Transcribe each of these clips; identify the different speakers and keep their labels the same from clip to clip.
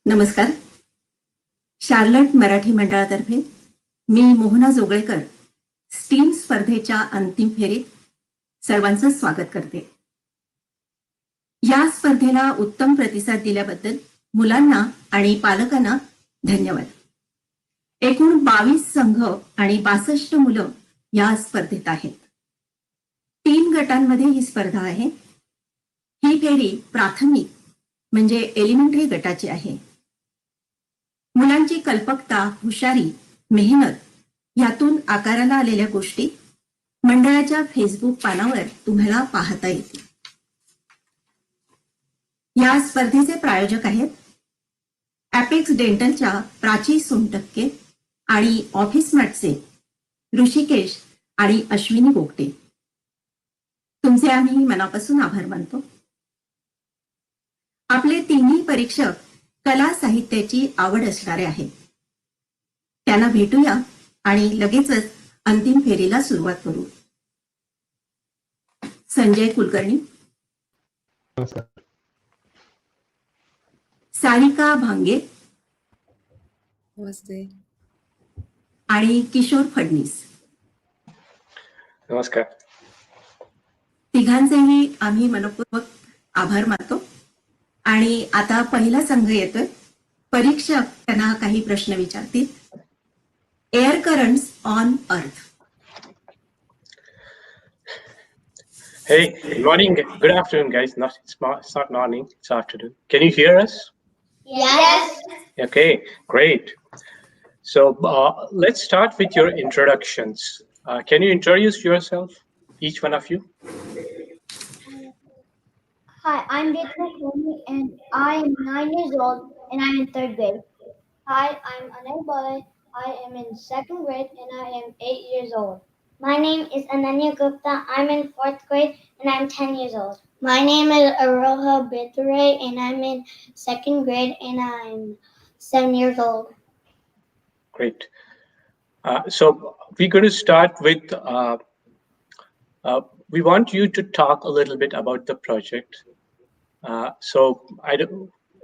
Speaker 1: नमस्कार. शार्लट मराठी मंडळातर्फे मी मोहना जोगळेकर स्टीम स्पर्धेच्या अंतिम फेरीत सर्वांचं स्वागत करते. या स्पर्धेला उत्तम प्रतिसाद दिल्याबद्दल मुलांना आणि पालकांना धन्यवाद. एकूण 22 संघ आणि 62 मुलं या स्पर्धेत आहेत. 3 गटांमध्ये ही स्पर्धा आहे. ही फेरी प्राथमिक म्हणजे एलिमेंटरी गटाची आहे. मुलांची कल्पकता, हुशारी, मेहनत यातून आकाराला आलेल्या गोष्टी मंडळाच्या फेसबुक पानावर तुम्हाला पाहता येतील. या स्पर्धेचे प्रायोजक आहेत ॲपेक्स डेंटलच्या प्राची सोनटक्के आणि ऑफिस मॅटचे ऋषिकेश आणि अश्विनी गोगटे. तुमचे आम्ही मनापासून आभार मानतो. आपले तिन्ही परीक्षक कला साहित्याची आवड असणारे आहेत. त्यांना भेटूया आणि लगेचच अंतिम फेरीला सुरुवात करू. संजय कुलकर्णी,
Speaker 2: नमस्कार.
Speaker 1: सारिका भांगे
Speaker 3: नमस्ते.
Speaker 1: आणि किशोर फडणीस.
Speaker 2: नमस्कार.
Speaker 1: तिघांचेही आम्ही मनपूर्वक आभार मानतो. आणि आता पहिला संघ येतोय. परीक्षक त्यांना काही प्रश्न विचारतील. Air currents on earth.
Speaker 2: Hey, good morning, good afternoon, guys. It's not morning, it's afternoon. Can you hear us?
Speaker 4: Yes.
Speaker 2: Okay, great. So let's start with your introductions. Can you introduce yourself, each one of you?
Speaker 4: Hi, I'm Gogate and I am 9 years old and I'm in 3rd grade. Hi, I'm Anil Balai. I am in 2nd grade and I am 8 years old. My name is Ananya Gupta. I'm in 4th grade and I'm 10 years old. My name is Aroha Bitare and I'm in 2nd grade and I'm 7 years old.
Speaker 2: Great. So we're going to start with, we want you to talk a little bit about the project. So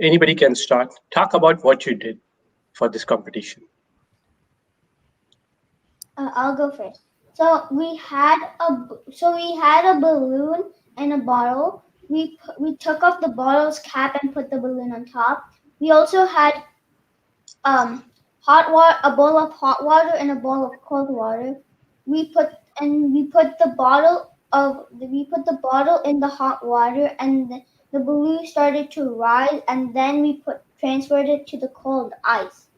Speaker 2: anybody can start. Talk about what you did for this competition.
Speaker 4: I'll go first. So we had a balloon and a bottle. We took off the bottle's cap and put the balloon on top. We also had hot water, a bowl of hot water and a bowl of cold water. We put the bottle in the hot water and the balloon started to rise and then we transferred it to the cold ice.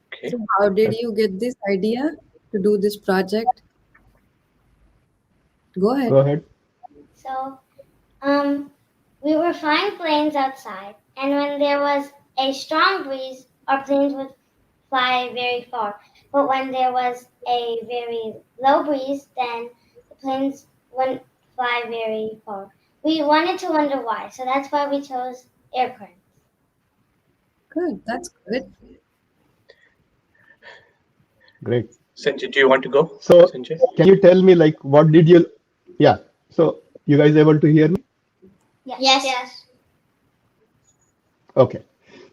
Speaker 2: Okay.
Speaker 3: So how did you get this idea to do this project? Go ahead.
Speaker 2: Go ahead.
Speaker 4: So, we were flying planes outside, and when there was a strong breeze, our planes would fly very far. But when there was a very low breeze, then the planes wouldn't fly very far. We wanted to wonder why, so that's why we chose air currents.
Speaker 3: Good. That's good.
Speaker 2: Great. Sanjay, do you want to go?
Speaker 5: So
Speaker 2: Sanjay?
Speaker 5: can you tell me what did you, yeah, so you guys able to hear me?
Speaker 4: Yes.
Speaker 5: Okay.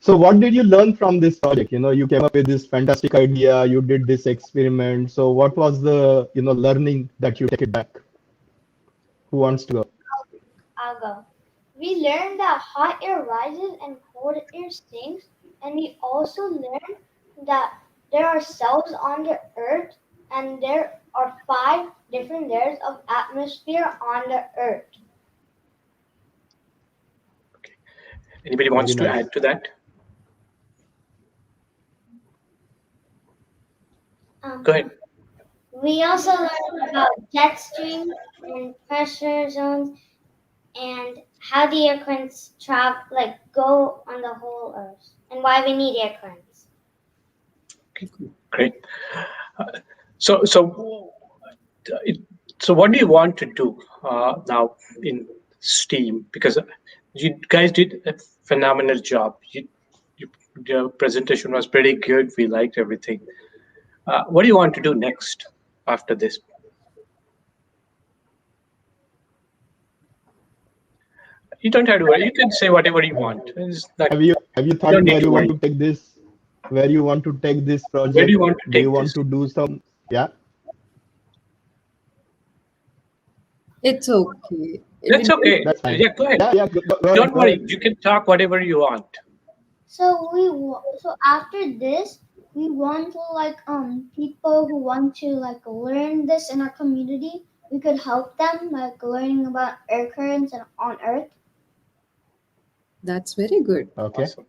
Speaker 5: So what did you learn from this project? You came up with this fantastic idea, you did this experiment. So what was the, learning that you take it back? Who wants to go?
Speaker 4: I'll go. We learned that hot air rises and cold air sinks, and we also learned that there are cells on the earth and there are 5 different layers of atmosphere on the earth.
Speaker 2: Okay. Anybody wants
Speaker 5: Very
Speaker 2: to
Speaker 5: nice.
Speaker 2: add to that? Go ahead.
Speaker 4: We also learned about jet streams and pressure zones and how the air currents go on the whole earth and why we need air currents.
Speaker 2: Great. So what do you want to do now in STEAM? Because you guys did a phenomenal job. Your presentation was pretty good. We liked everything. What do you want to do next after this? You don't have to worry. You can say whatever you want. It's like,
Speaker 5: Have you thought
Speaker 2: don't need
Speaker 5: where
Speaker 2: to
Speaker 5: you want
Speaker 2: worry.
Speaker 5: to take this? Where you want to take this
Speaker 2: Where do you
Speaker 5: project?
Speaker 2: want to
Speaker 5: Do you
Speaker 2: take
Speaker 5: want
Speaker 2: this?
Speaker 5: to do some? Yeah.
Speaker 3: It's okay.
Speaker 2: That's okay.
Speaker 5: That's fine.
Speaker 2: Yeah, go ahead.
Speaker 5: Yeah, go ahead.
Speaker 2: Don't
Speaker 5: Go
Speaker 2: worry.
Speaker 5: ahead.
Speaker 2: You can talk whatever you want.
Speaker 4: So after this, we want to people who want to learn this in our community. We could help them learning about air currents and on Earth.
Speaker 3: That's very good.
Speaker 5: Okay,
Speaker 2: Awesome.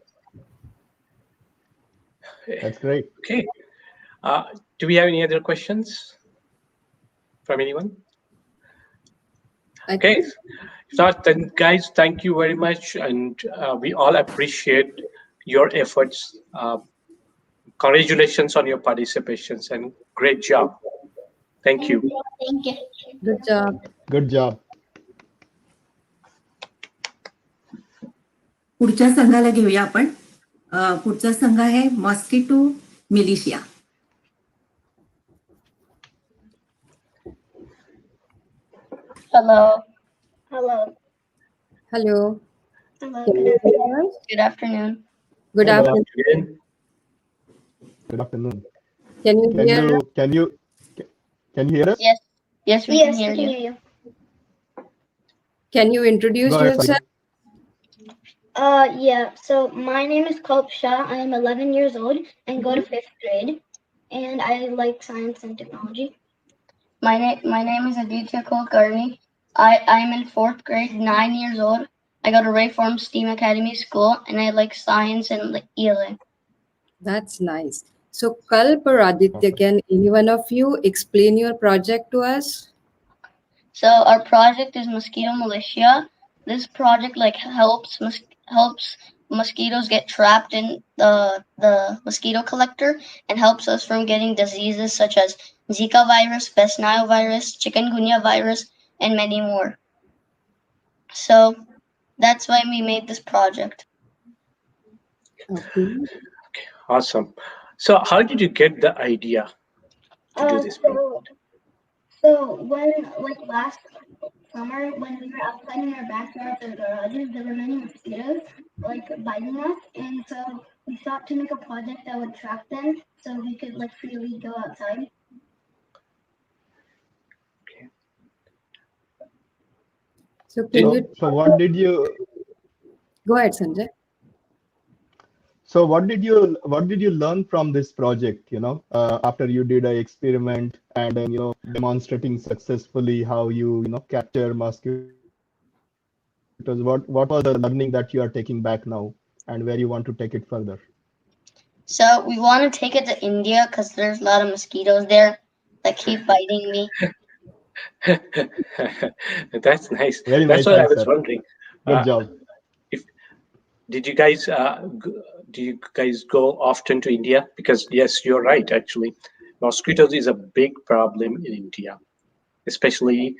Speaker 5: that's great.
Speaker 2: Okay. Do we have any other questions from anyone?
Speaker 3: I
Speaker 2: Okay.
Speaker 3: think
Speaker 2: If not, then guys, thank you very much, and we all appreciate your efforts. Congratulations on your participations and great job. Thank you.
Speaker 4: Thank you.
Speaker 3: good job.
Speaker 5: Good job.
Speaker 1: पुढच्या संघाला घेऊया आपण. पुढचा संघ आहे mosquito militia.
Speaker 6: Hello.
Speaker 4: Hello.
Speaker 3: Hello.
Speaker 4: Hello.
Speaker 3: Can you hear us?
Speaker 6: Good afternoon.
Speaker 3: Good
Speaker 5: Hello.
Speaker 3: afternoon.
Speaker 2: Again,
Speaker 5: Good afternoon.
Speaker 3: Can you
Speaker 5: Can
Speaker 3: hear us?
Speaker 5: you hear us?
Speaker 6: Yes. Yes, we
Speaker 4: Yes,
Speaker 6: can hear
Speaker 4: we can
Speaker 6: you.
Speaker 4: hear you.
Speaker 3: Can you introduce
Speaker 5: Go ahead,
Speaker 3: yourself?
Speaker 4: Yeah. So my name is Kalp Shah. I am 11 years old and go to 5th grade, and I like science and technology.
Speaker 6: My name is Aditya Kulkarni. I'm in 4th grade, 9 years old. I go to Rayform STEAM Academy School, and I like science and like ELA.
Speaker 3: That's nice. So, Kalp or Aditya,
Speaker 5: Perfect.
Speaker 3: can any one of you explain your project to us?
Speaker 6: So our project is Mosquito Militia. This project helps mosquitoes get trapped in the mosquito collector and helps us from getting diseases such as Zika virus, West Nile virus, Chikungunya virus, and many more. So that's why we made this project.
Speaker 3: Okay.
Speaker 2: awesome. So, how did you get the idea to do this?
Speaker 4: So when last summer when we were outside in our backyards or garages, there were many mosquitoes biting us, and so we thought to make a project that would trap them so we could freely go outside.
Speaker 3: So, can you
Speaker 5: So what did you?
Speaker 3: go ahead, Sanjay?
Speaker 5: So what did you learn from this project? After you did an experiment and then demonstrating successfully how you capture mosquitoes. What was the learning that you are taking back now, and where you want to take it further?
Speaker 6: So we want to take it to India because there's a lot of mosquitoes there that keep biting me.
Speaker 2: That's nice.
Speaker 5: Very
Speaker 2: That's
Speaker 5: nice
Speaker 2: what I was
Speaker 5: answer.
Speaker 2: wondering.
Speaker 5: Good job.
Speaker 2: Did you guys go often to India? Because yes, you're right. Actually, mosquitoes is a big problem in India, especially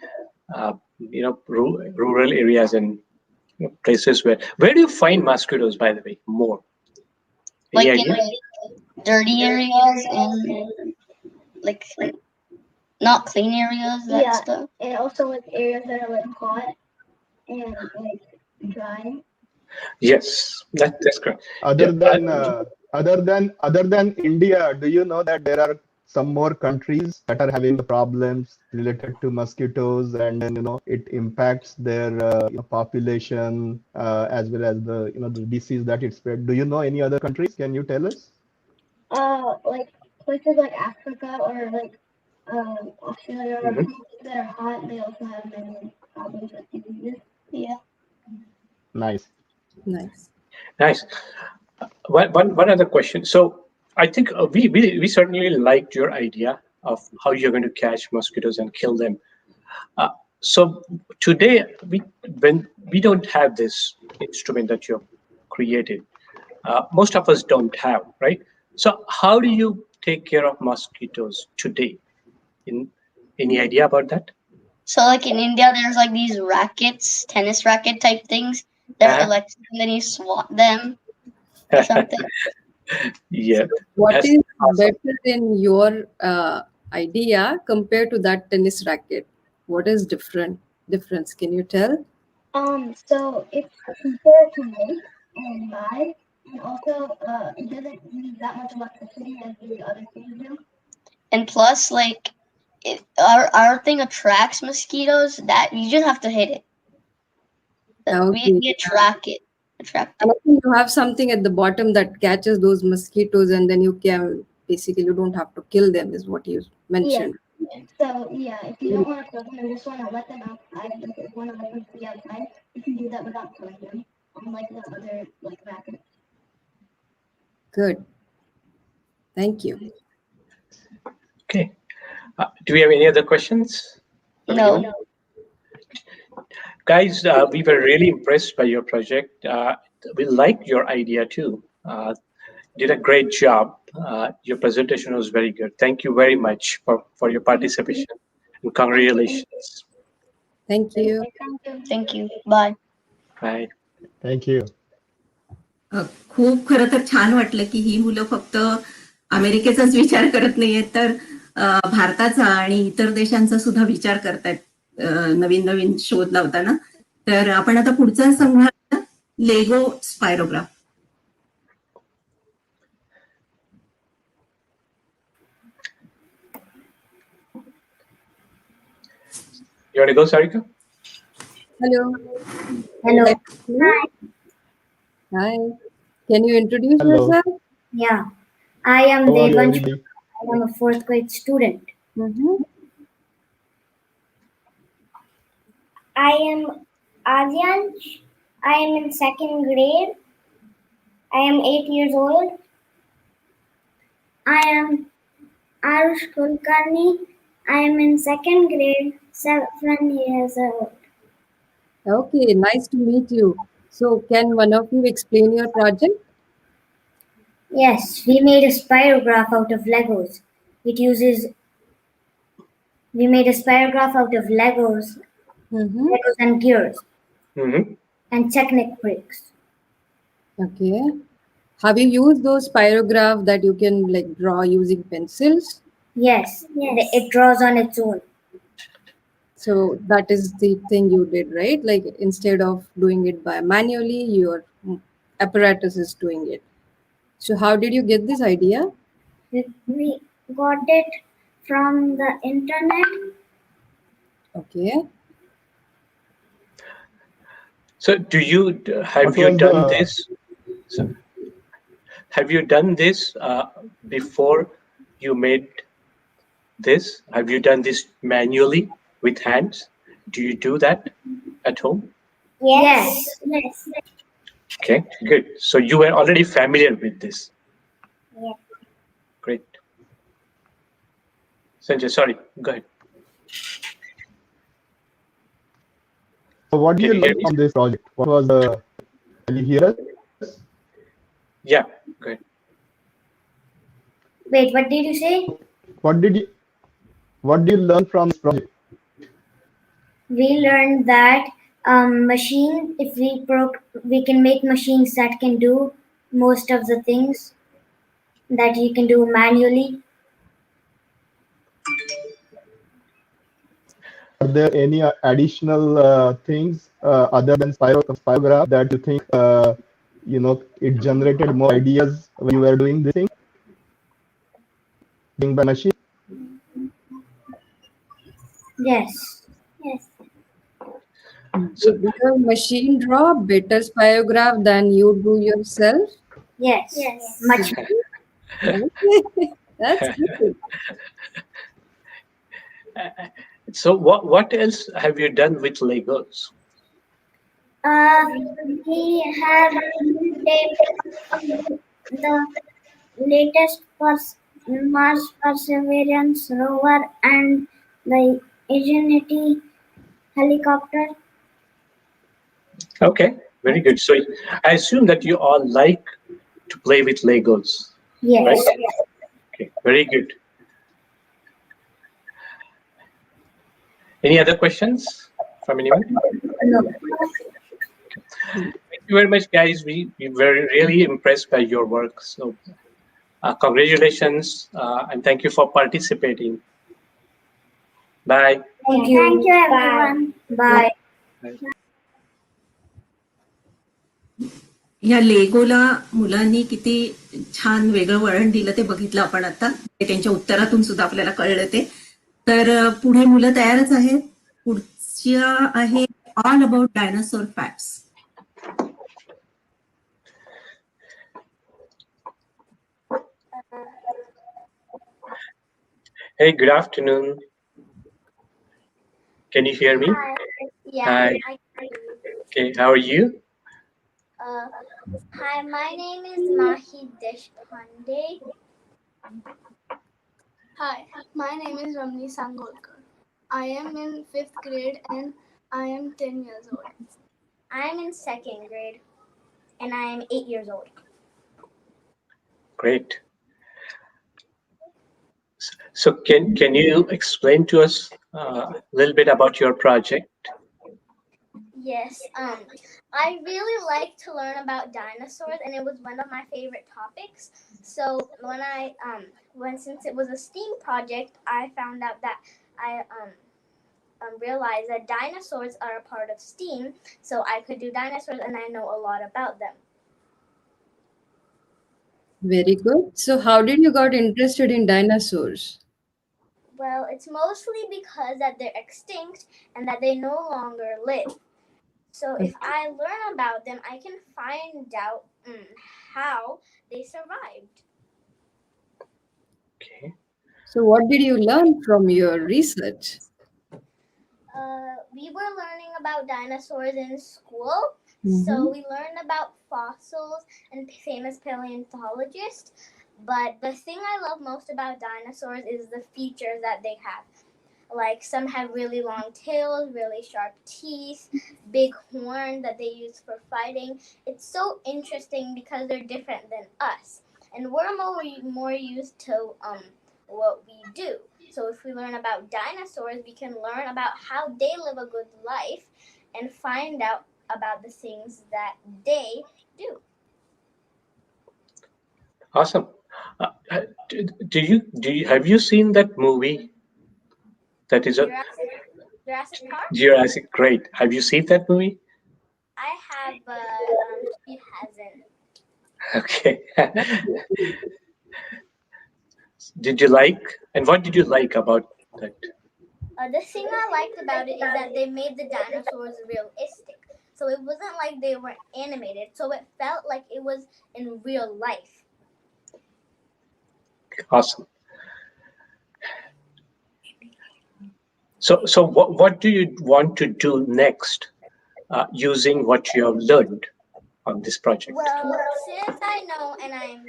Speaker 2: rural areas and places where do you find mosquitoes? By the way, more. Any
Speaker 6: Like
Speaker 2: idea?
Speaker 6: in dirty areas and like not clean areas, that stuff.
Speaker 4: And also areas that are hot and dry.
Speaker 2: Yes, that's correct.
Speaker 5: Other
Speaker 2: Yeah,
Speaker 5: than India, do you know that there are some more countries that are having the problems related to mosquitoes, and then it impacts their population as well as the disease that it spread. Do you know any other countries? Can you tell us?
Speaker 4: Places like Africa or Australia or
Speaker 2: Mhm.
Speaker 4: places that are hot. They also have many problems with diseases.
Speaker 6: Yeah.
Speaker 5: Nice.
Speaker 3: Nice.
Speaker 2: Nice. One other question. So I think we certainly liked your idea of how you're going to catch mosquitoes and kill them. So today when we don't have this instrument that you've created, most of us don't have, right? So how do you take care of mosquitoes today? Any idea about that?
Speaker 6: So like in India, there's these rackets, tennis racket type things. They're electric, and then you swat them or something.
Speaker 2: Yeah.
Speaker 3: What
Speaker 2: That's
Speaker 3: is
Speaker 2: awesome.
Speaker 3: better in your idea compared to that tennis racket? What is difference? Can you tell?
Speaker 6: So it's easier to make and buy, and also it doesn't use that much electricity as the other things do. And plus, like, our thing attracts mosquitoes. That you just have to hit it.
Speaker 3: Okay.
Speaker 6: We attract it.
Speaker 3: And I think you have something at the bottom that catches those mosquitoes, and then you can basically you don't have to kill them, is what you mentioned.
Speaker 6: So yeah, if you don't want to kill them and just want to let them outside, like if you want to let them be outside, you can do that without killing them, unlike the other like rabbits.
Speaker 3: Good. Thank you.
Speaker 2: Okay. Do we have any other questions? from anyone?
Speaker 6: No.
Speaker 2: Guys, we were really impressed by your project. We liked your idea too. Did a great job. Your presentation was very good. Thank you very much for your participation, and congratulations.
Speaker 3: Thank you.
Speaker 6: Thank you. Bye.
Speaker 2: Bye.
Speaker 5: Thank you.
Speaker 1: खूप खरं तर छान वाटलं की ही मुलं फक्त अमेरिकेचाच विचार करत नाहीयेत तर भारताचा आणि इतर देशांचा सुद्धा विचार करतायत नवीन नवीन शोध लावताना. तर आपण आता पुढचा संघ लेगो स्पायरोग्राफ.
Speaker 2: You want to go, Sarika?
Speaker 3: Hello.
Speaker 4: Hello.
Speaker 3: Hi. Hi. Can you introduce
Speaker 5: Hello.
Speaker 3: yourself?
Speaker 4: Yeah, I am
Speaker 5: How are you,
Speaker 4: Devansh.
Speaker 5: everybody?
Speaker 4: I am a fourth grade student. I am Adyansh. I am in second grade. I am 8 years old. I am Arush Kulkarni. I am in second grade, 7 years old.
Speaker 3: Okay, nice to meet you. So, can one of you explain your project?
Speaker 4: Yes, we made a spirograph out of Legos. We made a spirograph out of Legos and gears
Speaker 2: Mm-hmm.
Speaker 4: and Technic bricks.
Speaker 3: Okay. Have you used those spirograph that you can like draw using pencils?
Speaker 4: Yes, it draws on its own.
Speaker 3: So that is the thing you did, right? Like instead of doing it by manually, your apparatus is doing it. So how did you get this idea?
Speaker 4: We got it from the internet.
Speaker 3: Okay.
Speaker 2: So, have
Speaker 5: What
Speaker 2: you
Speaker 5: was
Speaker 2: done
Speaker 5: the-
Speaker 2: this? So, have you done this before you made this? Have you done this manually with hands? Do you do that at home?
Speaker 4: Yes.
Speaker 2: Okay, good. So you were already familiar with this.
Speaker 4: Yeah.
Speaker 2: Great. Sanjay, sorry, go ahead.
Speaker 5: So what do
Speaker 2: Can
Speaker 5: you
Speaker 2: you hear
Speaker 5: learn
Speaker 2: me?
Speaker 5: from this project? What was the? Can you hear us?
Speaker 2: Yeah, go ahead.
Speaker 4: Wait, what did you say?
Speaker 5: What do you learn from this project?
Speaker 4: We learned that we can make machines that can do most of the things that you can do manually.
Speaker 5: Are there any additional things other than spirograph that you think it generated more ideas when you were doing this thing? Doing by machine?
Speaker 4: Yes.
Speaker 2: So,
Speaker 3: Did your machine draw better spirograph than you do yourself?
Speaker 4: Yes. Much.
Speaker 3: Okay. That's good.
Speaker 2: so what else have you done with Legos?
Speaker 4: We have the latest Mars Perseverance rover and the Ingenuity helicopter.
Speaker 2: Okay, very good. So I assume that you all like to play with Legos,
Speaker 4: Yes.
Speaker 2: right? Okay, very good. Any other questions from anyone?
Speaker 4: No.
Speaker 2: Thank you very much, guys. We were really impressed by your work. So congratulations and thank you for participating. Bye.
Speaker 4: Thank you everyone. Bye.
Speaker 2: Bye.
Speaker 1: या लेगोला मुलांनी किती छान वेगळं वळण दिलं ते बघितलं आपण आता. ते त्यांच्या उत्तरातून सुद्धा आपल्याला कळलं ते. तर पुढे मुलं तयारच आहेत. पुढच्या आहे all about dinosaur facts.
Speaker 2: Hey, good afternoon. Can you hear me?
Speaker 4: Hi. Yeah.
Speaker 2: Hi.
Speaker 4: I can hear you.
Speaker 2: Okay, how are you?
Speaker 4: Hi, my name is Mahi Deshpande.
Speaker 7: Hi, my name is Ramni Sangolkar. I am in 5th grade and I am 10 years old.
Speaker 4: I am in 2nd grade and I am 8 years old.
Speaker 2: Great. So can you explain to us a little bit about your project?
Speaker 4: Yes, I really like to learn about dinosaurs, and it was one of my favorite topics. So since it was a STEAM project, I found out that I realized that dinosaurs are a part of STEAM, so I could do dinosaurs, and I know a lot about them.
Speaker 3: Very good. So how did you got interested in dinosaurs?
Speaker 4: Well, it's mostly because that they're extinct and that they no longer live. So if I learn about them, I can find out how they survived.
Speaker 2: Okay.
Speaker 3: So what did you learn from your research?
Speaker 4: We were learning about dinosaurs in school.
Speaker 3: Mhm.
Speaker 4: So we learned about fossils and famous paleontologists. But the thing I love most about dinosaurs is the features that they have. Like some have really long tails, really sharp teeth, big horn that they use for fighting. It's so interesting because they're different than us, and we're more used to what we do. So if we learn about dinosaurs, we can learn about how they live a good life and find out about the things that they do.
Speaker 2: Awesome. Have you seen that movie? That is a
Speaker 4: Jurassic Park?
Speaker 2: Jurassic. Great. Have you seen that movie?
Speaker 4: I have, but she hasn't.
Speaker 2: Okay. Did you like? And what did you like about that?
Speaker 4: The thing I liked about it is that they made the dinosaurs realistic. So it wasn't like they were animated. So it felt like it was in real life.
Speaker 2: Awesome. So what do you want to do next using what you have learned on this project?
Speaker 4: Well, since I know and I'm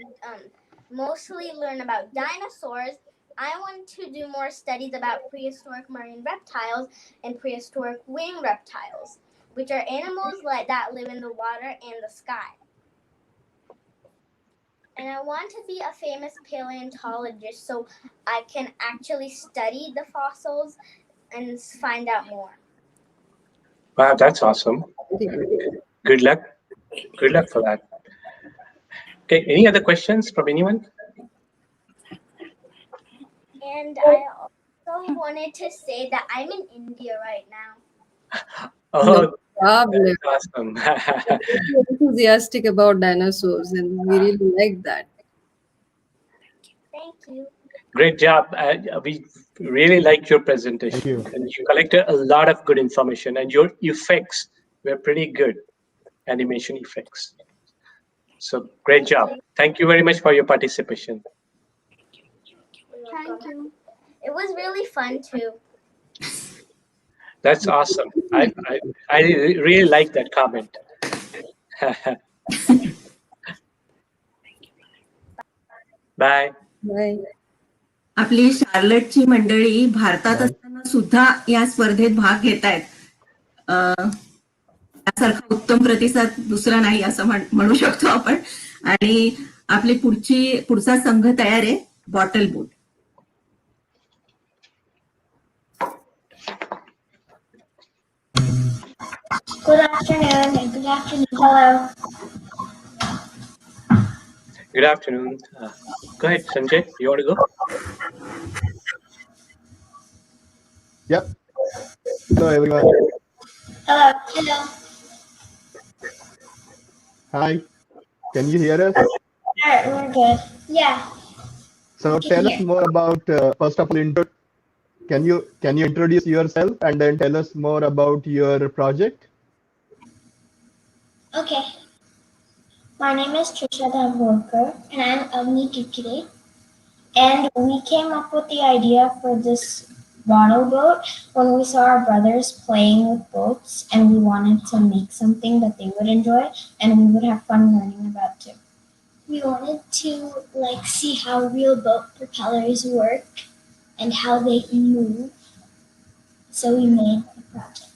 Speaker 4: mostly learn about dinosaurs, I want to do more studies about prehistoric marine reptiles and prehistoric wing reptiles, which are animals that live in the water and the sky. And I want to be a famous paleontologist so I can actually study the fossils and find out more.
Speaker 2: Wow, that's awesome. Good luck. Good luck for that. Okay, any other questions from anyone?
Speaker 4: And I also wanted to say that I'm in India right now.
Speaker 2: Oh,
Speaker 3: No problem.
Speaker 2: that's awesome.
Speaker 3: You're enthusiastic about dinosaurs, and we really like that.
Speaker 4: Thank you.
Speaker 2: Great job. We really liked your presentation.
Speaker 5: Thank you.
Speaker 2: And you collected a lot of good information, and your effects were pretty good, animation effects. So great job. Thank you very much for your participation.
Speaker 7: Thank you.
Speaker 4: It was really fun too.
Speaker 2: That's awesome. I really like that comment. Bye.
Speaker 3: Bye.
Speaker 1: आपली शार्लटची मंडळी भारतात
Speaker 5: Bye.
Speaker 1: असताना सुद्धा या स्पर्धेत भाग घेत आहेत. त्यासारखा उत्तम प्रतिसाद दुसरा नाही असं म्हणू शकतो आपण. आणि आपली पुढचा संघ तयार आहे, bottle boat.
Speaker 4: Good afternoon and good afternoon. Hello.
Speaker 2: Good afternoon. Go ahead, Sanjay. You want to go?
Speaker 5: Yep. Hello, everyone.
Speaker 4: Hello. Hello.
Speaker 5: Hi. Can you hear us?
Speaker 4: Alright, we're good. Yeah.
Speaker 5: So tell us more about, first of all, can you introduce yourself and then tell us more about your project?
Speaker 4: Okay. My name is Trisha Dhambolkar and I'm Avni Kikire. And we came up with the idea for this bottle boat when we saw our brothers playing with boats and we wanted to make something that they would enjoy and we would have fun learning about too. We wanted to see how real boat propellers work and how they move. So we made the project.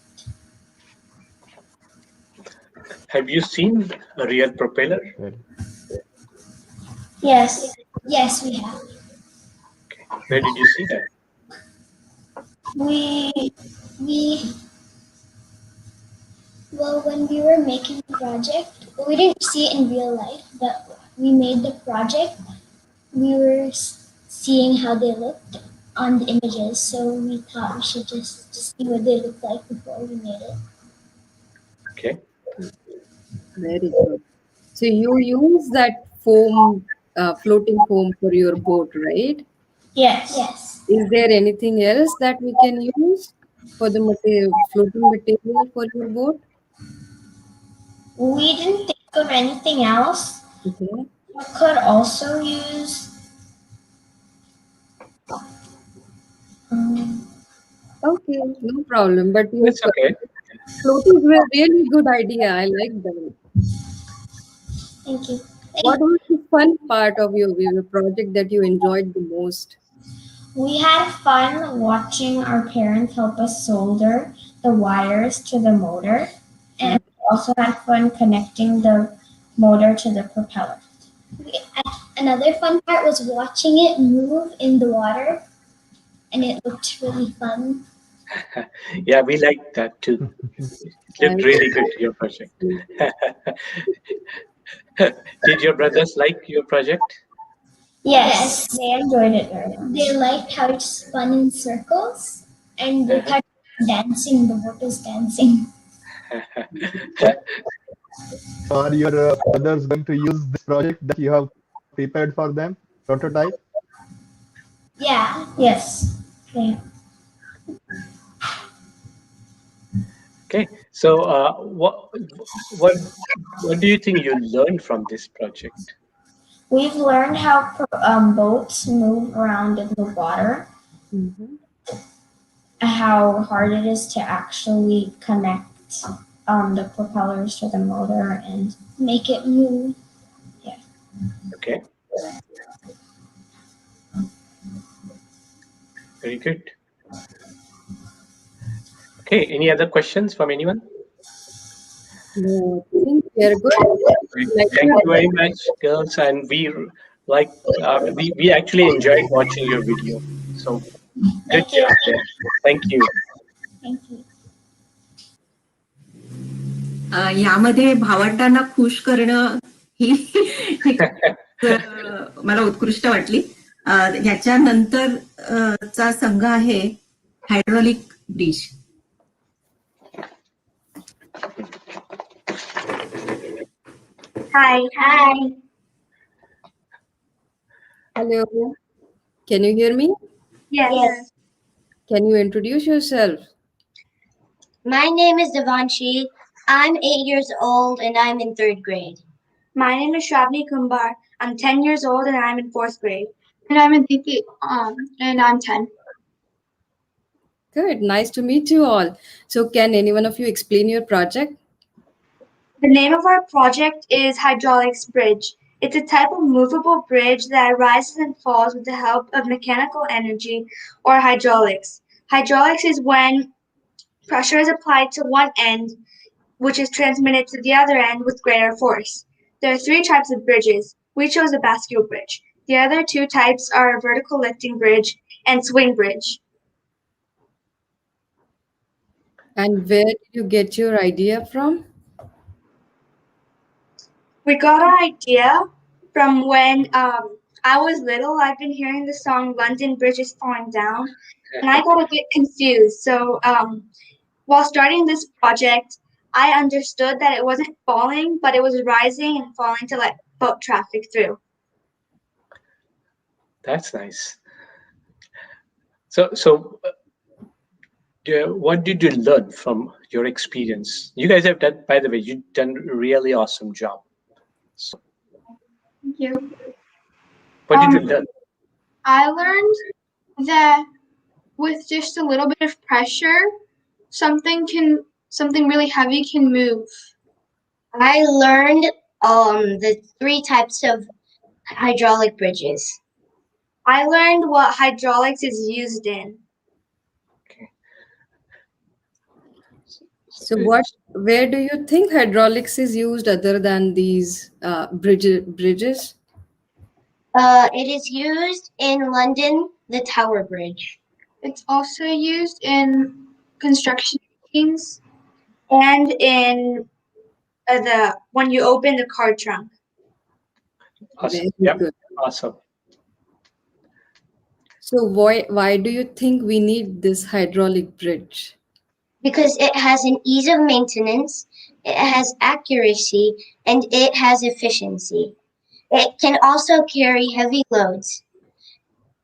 Speaker 2: Have you seen a real propeller?
Speaker 4: Yes. Yes, we have.
Speaker 2: Where did you see that?
Speaker 4: Well, when we were making the project, we didn't see it in real life, but we made the project. We were seeing how they looked on the images, so we thought we should just see what they looked like before we made it.
Speaker 2: Okay.
Speaker 3: Very good. So you use that foam, floating foam for your boat, right?
Speaker 4: Yes. Yes.
Speaker 3: Is there anything else that we can use for the floating material for your boat?
Speaker 4: We didn't think of anything else.
Speaker 3: Okay.
Speaker 4: We could also use.
Speaker 3: Okay, no problem. But you
Speaker 2: It's okay.
Speaker 3: floating were really good idea. I like them.
Speaker 4: Thank you.
Speaker 3: What was the fun part of your project that you enjoyed the most?
Speaker 4: We had fun watching our parents help us solder the wires to the motor, and we also had fun connecting the motor to the propeller. Another fun part was watching it move in the water, and it looked really fun.
Speaker 2: Yeah, we like that too. It looked really good, your project. Did your brothers like your project?
Speaker 4: Yes, they enjoyed it very much. They liked how it spun in circles, and they kept dancing. The boat was dancing.
Speaker 5: So are your brothers going to use this project that you have prepared for them, prototype?
Speaker 4: Yeah. Yes. Yeah.
Speaker 2: Okay. So, what do you think you learned from this project?
Speaker 4: We've learned how boats move around in the water, how hard it is to actually connect the propellers to the motor and make it move. Yeah.
Speaker 2: Okay. Very good. Okay. Any other questions from anyone?
Speaker 3: No, I think we are good.
Speaker 2: Thank you very much, girls, and we actually enjoyed watching your video. So good
Speaker 4: Thank you.
Speaker 2: job there. Thank you.
Speaker 4: Thank you.
Speaker 1: यामध्ये भावंडांना खुश करणं ही मला उत्कृष्ट वाटली. ह्याच्यानंतर चा संघ आहे hydraulic bridge.
Speaker 4: Hi. Hi.
Speaker 3: Hello. Can you hear me?
Speaker 4: Yes.
Speaker 3: Can you introduce yourself?
Speaker 8: My name is Devanshi. I'm 8 years old and I'm in 3rd grade.
Speaker 7: My name is Shravani Kumbar. I'm 10 years old and I'm in 4th grade. And I'm in Tiki, and I'm 10.
Speaker 3: Good. Nice to meet you all. So can any one of you explain your project?
Speaker 7: The name of our project is Hydraulics Bridge. It's a type of movable bridge that rises and falls with the help of mechanical energy or hydraulics. Hydraulics is when pressure is applied to one end, which is transmitted to the other end with greater force. There are 3 types of bridges. We chose a bascule bridge. The other 2 types are a vertical lifting bridge and swing bridge.
Speaker 3: And where did you get your idea from?
Speaker 7: We got our idea from when I was little. I've been hearing the song London Bridge is Falling Down, and I got a bit confused. So while starting this project, I understood that it wasn't falling, but it was rising and falling to let boat traffic through.
Speaker 2: That's nice. What did you learn from your experience? You guys have done, by the way, you've done a really awesome job. So,
Speaker 9: Thank you.
Speaker 2: what did you learn?
Speaker 9: I learned that with just a little bit of pressure, something really heavy can move.
Speaker 8: I learned the 3 types of hydraulic bridges.
Speaker 7: I learned what hydraulics is used in.
Speaker 3: So where do you think hydraulics is used other than these bridges?
Speaker 8: It is used in London, the Tower Bridge.
Speaker 9: It's also used in construction machines.
Speaker 7: And in when you open the car trunk.
Speaker 2: Awesome.
Speaker 3: Very
Speaker 2: Yep.
Speaker 3: good.
Speaker 2: Awesome.
Speaker 3: So why do you think we need this hydraulic bridge?
Speaker 8: Because it has an ease of maintenance, it has accuracy, and it has efficiency. It can also carry heavy loads.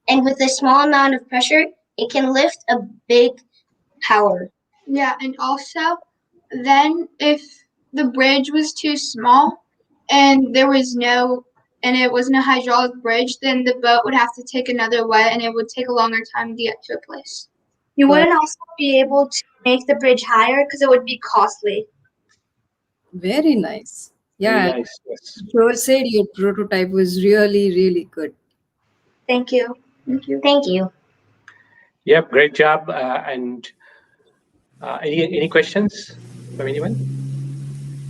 Speaker 8: And with a small amount of pressure, it can lift a big power.
Speaker 9: Yeah, and also then if the bridge was too small and it wasn't a hydraulic bridge, then the boat would have to take another way and it would take a longer time to get to a place.
Speaker 7: You wouldn't also be able to make the bridge higher because it would be costly.
Speaker 3: Very nice.
Speaker 2: Very
Speaker 3: Yeah,
Speaker 2: nice. Yes.
Speaker 3: Joel said your prototype was really, really good.
Speaker 7: Thank you.
Speaker 9: Thank you.
Speaker 8: Thank you.
Speaker 2: Yep. Great job. And any questions from anyone?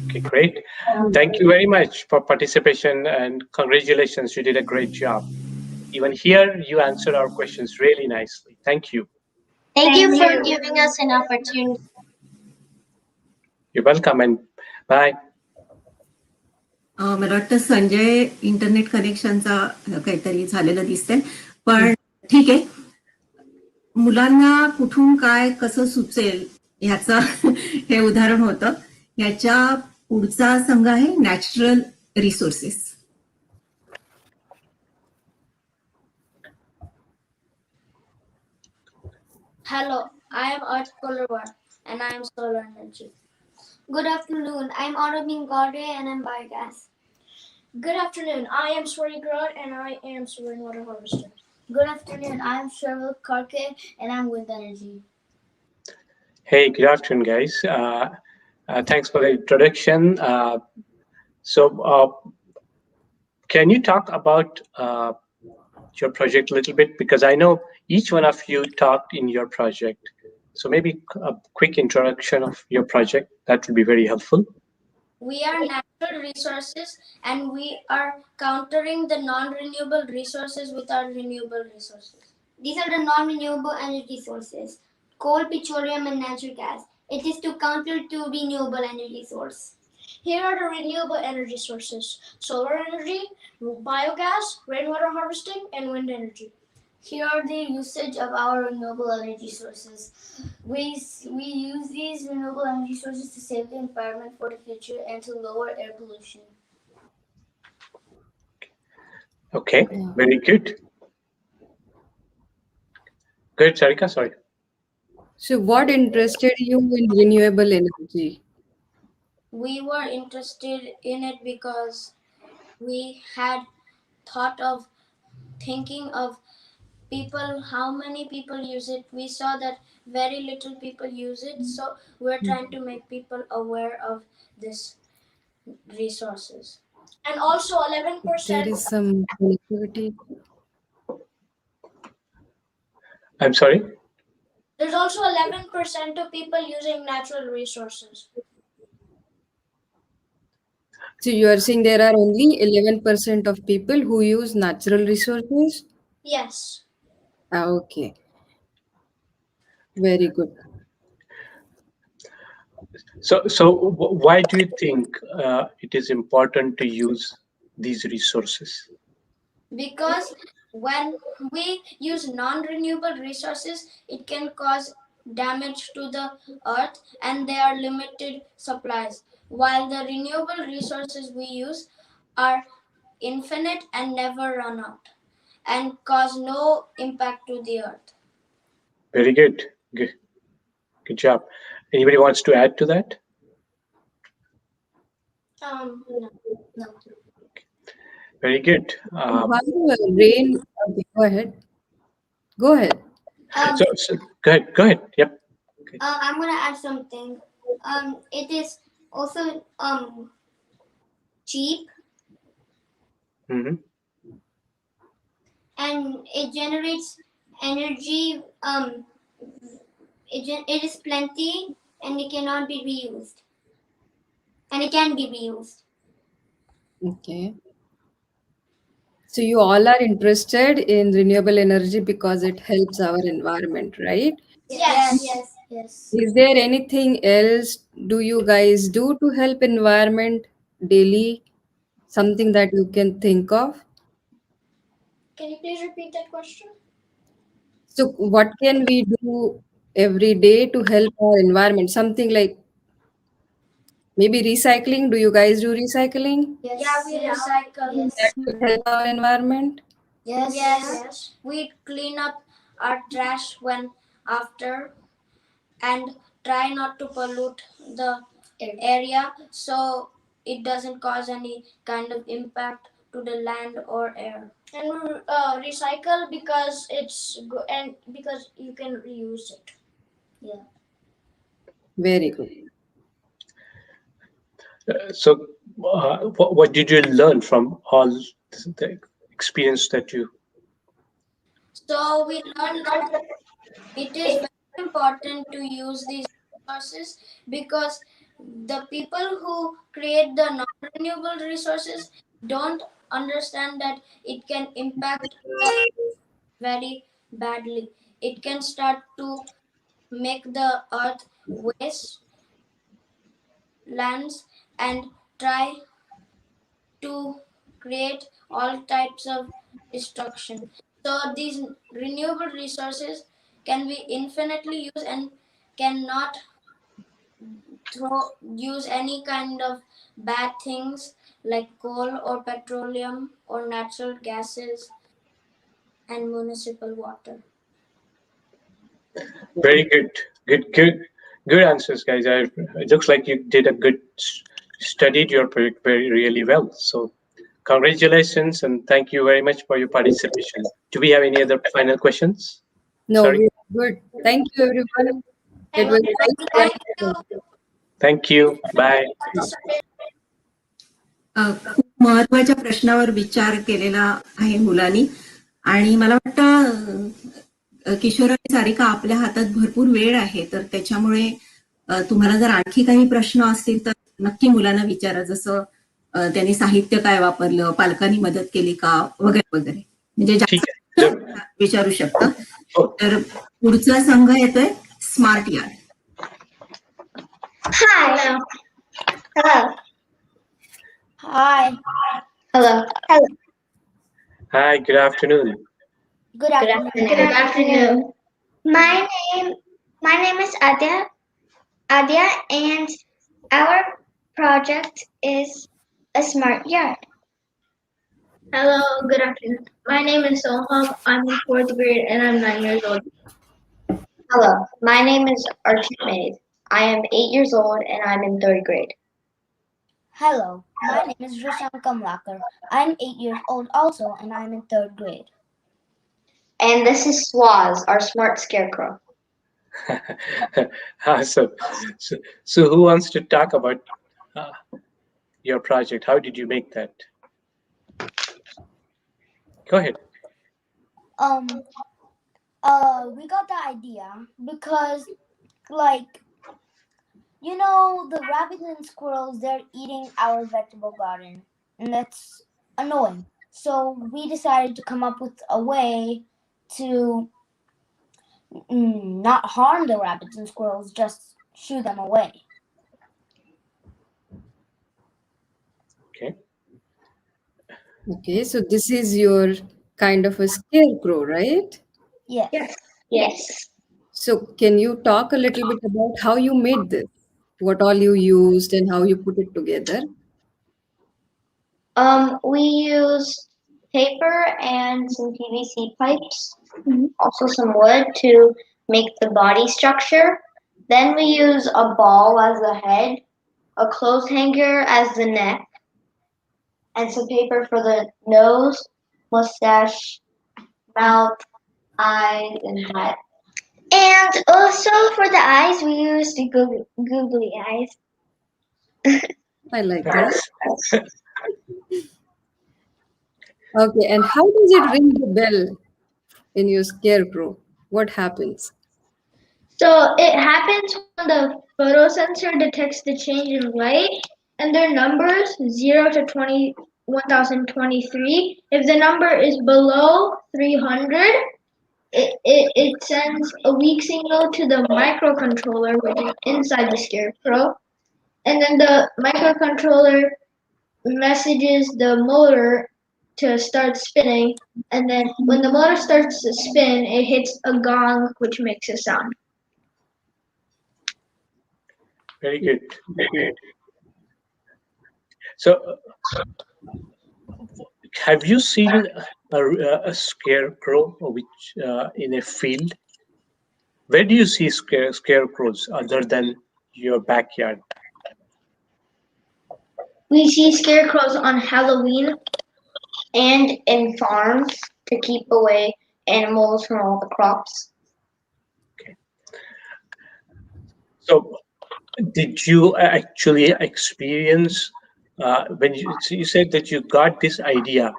Speaker 2: Okay, great. Thank you very much for participation and congratulations. You did a great job. Even here, you answered our questions really nicely. Thank you.
Speaker 8: Thank you for
Speaker 7: you.
Speaker 8: giving us an opportunity.
Speaker 2: You're welcome and bye.
Speaker 1: मला वाटतं Sanjay internet कनेक्शनचा काहीतरी झालेलं दिसतंय, पण ठीक आहे. मुलांना कुठून काय कसं सुचेल ह्याचं हे उदाहरण होतं. याच्या पुढचा संघ आहे natural resources.
Speaker 10: Hello, I am Earth Colorwar and I am solar energy.
Speaker 4: Good afternoon. I'm Autumn Gogate and I'm biogas.
Speaker 10: Good afternoon, I am Swari Grod and I am rainwater harvester.
Speaker 4: Good afternoon. I'm Cheryl Karke and I'm wind energy.
Speaker 2: Hey, good afternoon, guys. Thanks for the introduction. Can you talk about your project a little bit? Because I know each one of you talked in your project. So maybe a quick introduction of your project. That would be very helpful.
Speaker 10: We are natural resources and we are countering the non-renewable resources with our renewable resources.
Speaker 4: These are the non-renewable energy sources: coal, petroleum, and natural gas. It is to counter to renewable energy source.
Speaker 10: Here are the renewable energy sources: solar energy, biogas, rainwater harvesting, and wind energy.
Speaker 4: Here are the usage of our renewable energy sources. We use these renewable energy sources to save the environment for the future and to lower air pollution.
Speaker 2: Okay, very good. Good, Sarika, sorry.
Speaker 3: So what interested you in renewable energy?
Speaker 10: We were interested in it because we had thought of thinking of people, how many people use it. We saw that very little people use it, so we're trying to make people aware of this resources. And also 11%.
Speaker 3: There is some connectivity.
Speaker 2: I'm sorry?
Speaker 10: There's also 11% of people using natural resources.
Speaker 3: So you are saying there are only 11% of people who use natural resources?
Speaker 10: Yes.
Speaker 3: Okay. Very good.
Speaker 2: So why do you think it is important to use these resources?
Speaker 10: Because when we use non-renewable resources, it can cause damage to the earth and they are limited supplies. While the renewable resources we use are infinite and never run out, and cause no impact to the earth.
Speaker 2: Very good. Good job. Anybody wants to add to that?
Speaker 10: No.
Speaker 2: Very good.
Speaker 3: How do rain? Okay, go ahead. Go ahead.
Speaker 2: So go ahead. Yep.
Speaker 10: I'm gonna add something. It is also cheap,
Speaker 2: Mm-hmm.
Speaker 10: and it generates energy. It is plenty, and it cannot be reused, and it can be reused.
Speaker 3: Okay. So you all are interested in renewable energy because it helps our environment, right?
Speaker 10: Yes.
Speaker 3: Is there anything else do you guys do to help environment daily? Something that you can think of?
Speaker 10: Can you please repeat that question?
Speaker 3: So what can we do every day to help our environment? Something like maybe recycling. Do you guys do recycling?
Speaker 10: Yeah, we recycle.
Speaker 3: That will help our environment?
Speaker 10: Yes. We clean up our trash when after, and try not to pollute the area so it doesn't cause any kind of impact to the land or air. And we recycle because and because you can reuse it. Yeah.
Speaker 3: Very good.
Speaker 2: So what did you learn from all the experience that you?
Speaker 10: So we learned that it is very important to use these resources because the people who create the non-renewable resources don't understand that it can impact very badly. It can start to make the earth waste lands and try to create all types of destruction. So these renewable resources can be infinitely used and cannot use any kind of bad things like coal or petroleum or natural gases and municipal water.
Speaker 2: Very good answers, guys. It looks like you did a good studied your project very really well. So congratulations and thank you very much for your participation. Do we have any other final questions?
Speaker 3: No,
Speaker 2: Sorry.
Speaker 3: good. Thank you, everyone. It was nice.
Speaker 2: Thank you. Bye.
Speaker 1: खूप महत्वाच्या प्रश्नावर विचार केलेला आहे मुलांनी आणि मला वाटतं किशोर आणि सारिका आपल्या हातात भरपूर वेळ आहे तर त्याच्यामुळे तुम्हाला जर आणखी काही प्रश्न असतील तर नक्की मुलांना विचारा जसं त्यांनी साहित्य काय वापरलं पालकांनी मदत केली का वगैरे वगैरे म्हणजे जास्त विचारू शकता तर पुढचा संघ येतोय smart yard.
Speaker 8: Hi. Hello.
Speaker 10: Hi.
Speaker 8: Hello. Hello.
Speaker 2: Hi, good afternoon.
Speaker 10: Good afternoon.
Speaker 8: Good afternoon. My name is Adia, and our project is a smart yard.
Speaker 11: Hello, good afternoon. My name is Soham. I'm in 4th grade and I'm 9 years old.
Speaker 8: Hello, my name is Archie. I am 8 years old and I'm in 3rd grade.
Speaker 10: Hello, my name is Rishi Kamlakar. I'm 8 years old also and I'm in 3rd grade.
Speaker 8: And this is Swaz, our smart scarecrow.
Speaker 2: Awesome. So who wants to talk about your project? How did you make that? Go ahead.
Speaker 10: We got the idea because, like, you know, the rabbits and squirrels, they're eating our vegetable garden, and that's annoying. So we decided to come up with a way to not harm the rabbits and squirrels, just shoo them away.
Speaker 2: Okay.
Speaker 3: Okay, so this is your kind of a scarecrow, right?
Speaker 10: Yes.
Speaker 8: Yes.
Speaker 3: So can you talk a little bit about how you made this? What all you used and how you put it together?
Speaker 11: We use paper and some PVC pipes, also some wood to make the body structure. Then we use a ball as the head, a clothes hanger as the neck, and some paper for the nose, mustache, mouth, eyes, and head.
Speaker 4: And also for the eyes, we use the googly eyes.
Speaker 3: I like that. Okay, and how does it ring the bell in your scarecrow? What happens?
Speaker 11: So it happens when the photosensor detects the change in light and their numbers 0 to 1023. If the number is below 300, it sends a weak signal to the microcontroller, which is inside the scarecrow. And then the microcontroller messages the motor to start spinning. And then when the motor starts to spin, it hits a gong, which makes a sound.
Speaker 2: Very good. So, have you seen a scarecrow which in a field? Where do you see scarecrows other than your backyard?
Speaker 11: We see scarecrows on Halloween and in farms to keep away animals from all the crops.
Speaker 2: Okay. So, did you actually experience when you said that you got this idea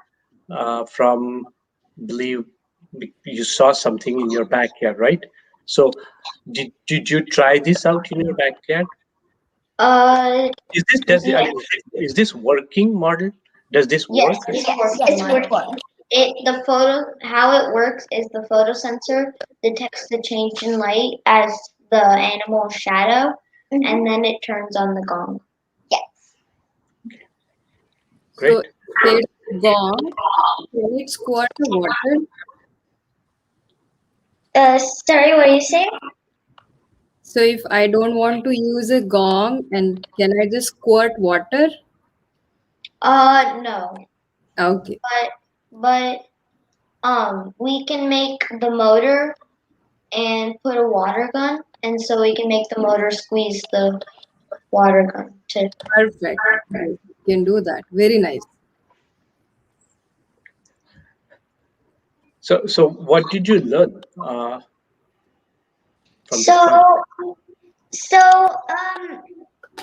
Speaker 2: from, believe you saw something in your backyard, right? So, did you try this out in your backyard? Is this working model? Does this work?
Speaker 11: It's working. How it works is the photosensor detects the change in light as the animal's shadow, and then it turns on the gong. Yes.
Speaker 2: Great.
Speaker 3: So it's gone. Can it squirt the water?
Speaker 4: Sorry, what are you saying?
Speaker 3: So if I don't want to use a gong, and can I just squirt water?
Speaker 11: No.
Speaker 3: Okay.
Speaker 11: But we can make the motor and put a water gun, and so we can make the motor squeeze the water gun too.
Speaker 3: Perfect. You can do that. Very nice.
Speaker 2: So what did you learn from this
Speaker 4: So,
Speaker 2: project?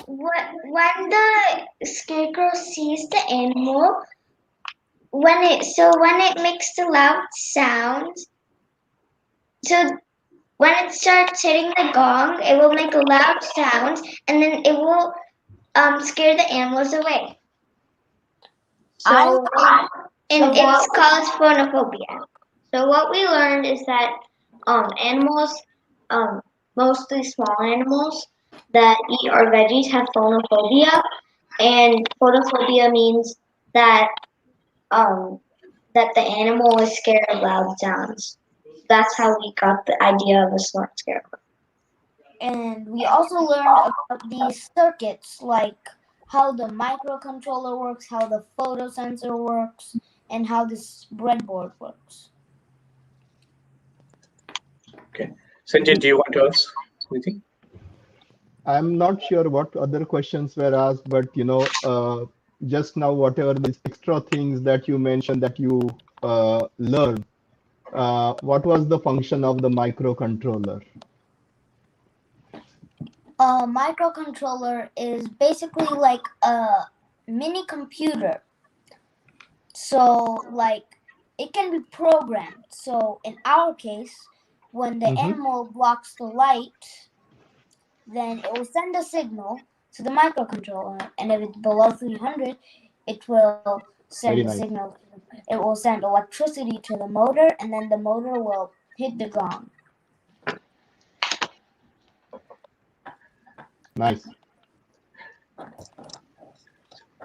Speaker 4: when the scarecrow sees the animal, when it makes the loud sounds, so when it starts hitting the gong, it will make loud sounds, and then it will scare the animals away. So, it's called phonophobia.
Speaker 11: So what we learned is that animals, mostly small animals that eat our veggies, have phonophobia, and phonophobia means that the animal is scared of loud sounds. That's how we got the idea of a smart scarecrow.
Speaker 10: And we also learned about these circuits, like how the microcontroller works, how the photosensor works, and how this breadboard works.
Speaker 2: Okay. Sanjay, do you want to ask anything?
Speaker 5: I'm not sure what other questions were asked, but just now, whatever these extra things that you mentioned that you learned, what was the function of the microcontroller?
Speaker 10: A microcontroller is basically like a mini computer. So, like, it can be programmed. So, in our case, when the animal blocks the light, then it will send a signal to the microcontroller, and if it's below 300, it will send a signal. It will send electricity to the motor, and then the motor will hit the gong.
Speaker 5: Nice.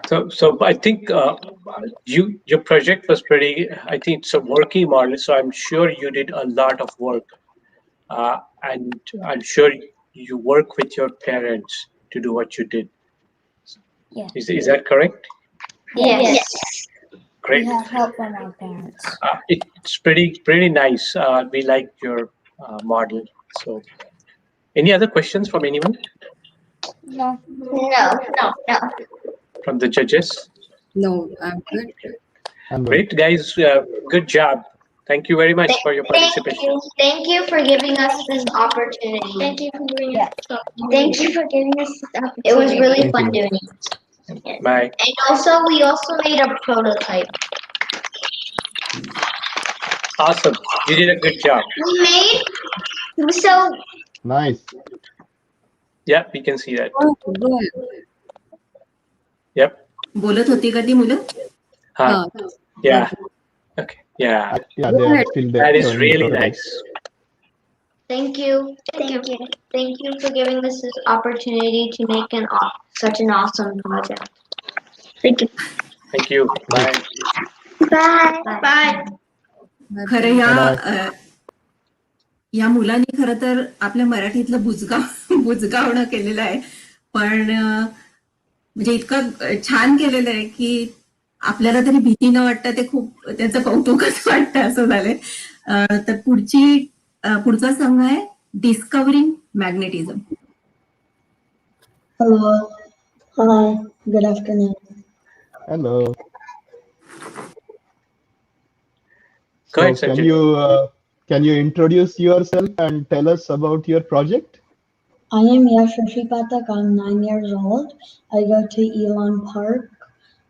Speaker 2: So I think your project was pretty. I think it's a working model. So I'm sure you did a lot of work, and I'm sure you work with your parents to do what you did.
Speaker 10: Yeah.
Speaker 2: Is that correct?
Speaker 11: Yes.
Speaker 2: Great.
Speaker 10: We have help from our parents.
Speaker 2: It's pretty nice. We like your model. So, any other questions from anyone
Speaker 10: No.
Speaker 11: No.
Speaker 2: from the judges?
Speaker 3: No, I'm good.
Speaker 5: I'm good.
Speaker 2: Great, guys. Good job. Thank you very much for your participation.
Speaker 11: Thank you for giving us this opportunity.
Speaker 10: Thank you for bringing us.
Speaker 11: Thank you for giving us this opportunity. It was really
Speaker 5: Thank
Speaker 11: fun
Speaker 5: you.
Speaker 11: doing it.
Speaker 2: Bye.
Speaker 11: And also, we also made a prototype.
Speaker 2: Awesome. You did a good job.
Speaker 11: We made so
Speaker 5: Nice.
Speaker 2: Yeah, we can see that.
Speaker 3: Go ahead.
Speaker 2: Yep.
Speaker 1: बोलत होती का ती मुलं?
Speaker 2: Huh.
Speaker 3: हाँ,
Speaker 2: Yeah. Okay. Yeah.
Speaker 5: Yeah,
Speaker 3: Go
Speaker 5: they are
Speaker 3: ahead.
Speaker 5: still there.
Speaker 2: That is
Speaker 5: showing the
Speaker 2: really
Speaker 5: prototype.
Speaker 2: nice.
Speaker 11: thank you. Thank you for giving us this opportunity to make such an awesome project. Thank you.
Speaker 2: Thank you. Bye.
Speaker 11: Bye. Bye.
Speaker 1: खरं
Speaker 5: Bye-bye.
Speaker 1: या मुलांनी खरं तर आपल्या मराठीतलं बुजगावणं केलेलं आहे. पण म्हणजे इतकं छान केलेलं आहे की आपल्याला तरी भीती न वाटतं ते खूप त्याचं कौतुकच वाटतं असं झालंय. तर पुढचा संघ आहे discovering magnetism.
Speaker 12: Hello. Hi. Good afternoon.
Speaker 5: Hello.
Speaker 2: Go ahead,
Speaker 5: So
Speaker 2: Sanjay.
Speaker 5: can you introduce yourself and tell us about your project?
Speaker 12: I am Rishi. I'm 9 years old. I go to Elon Park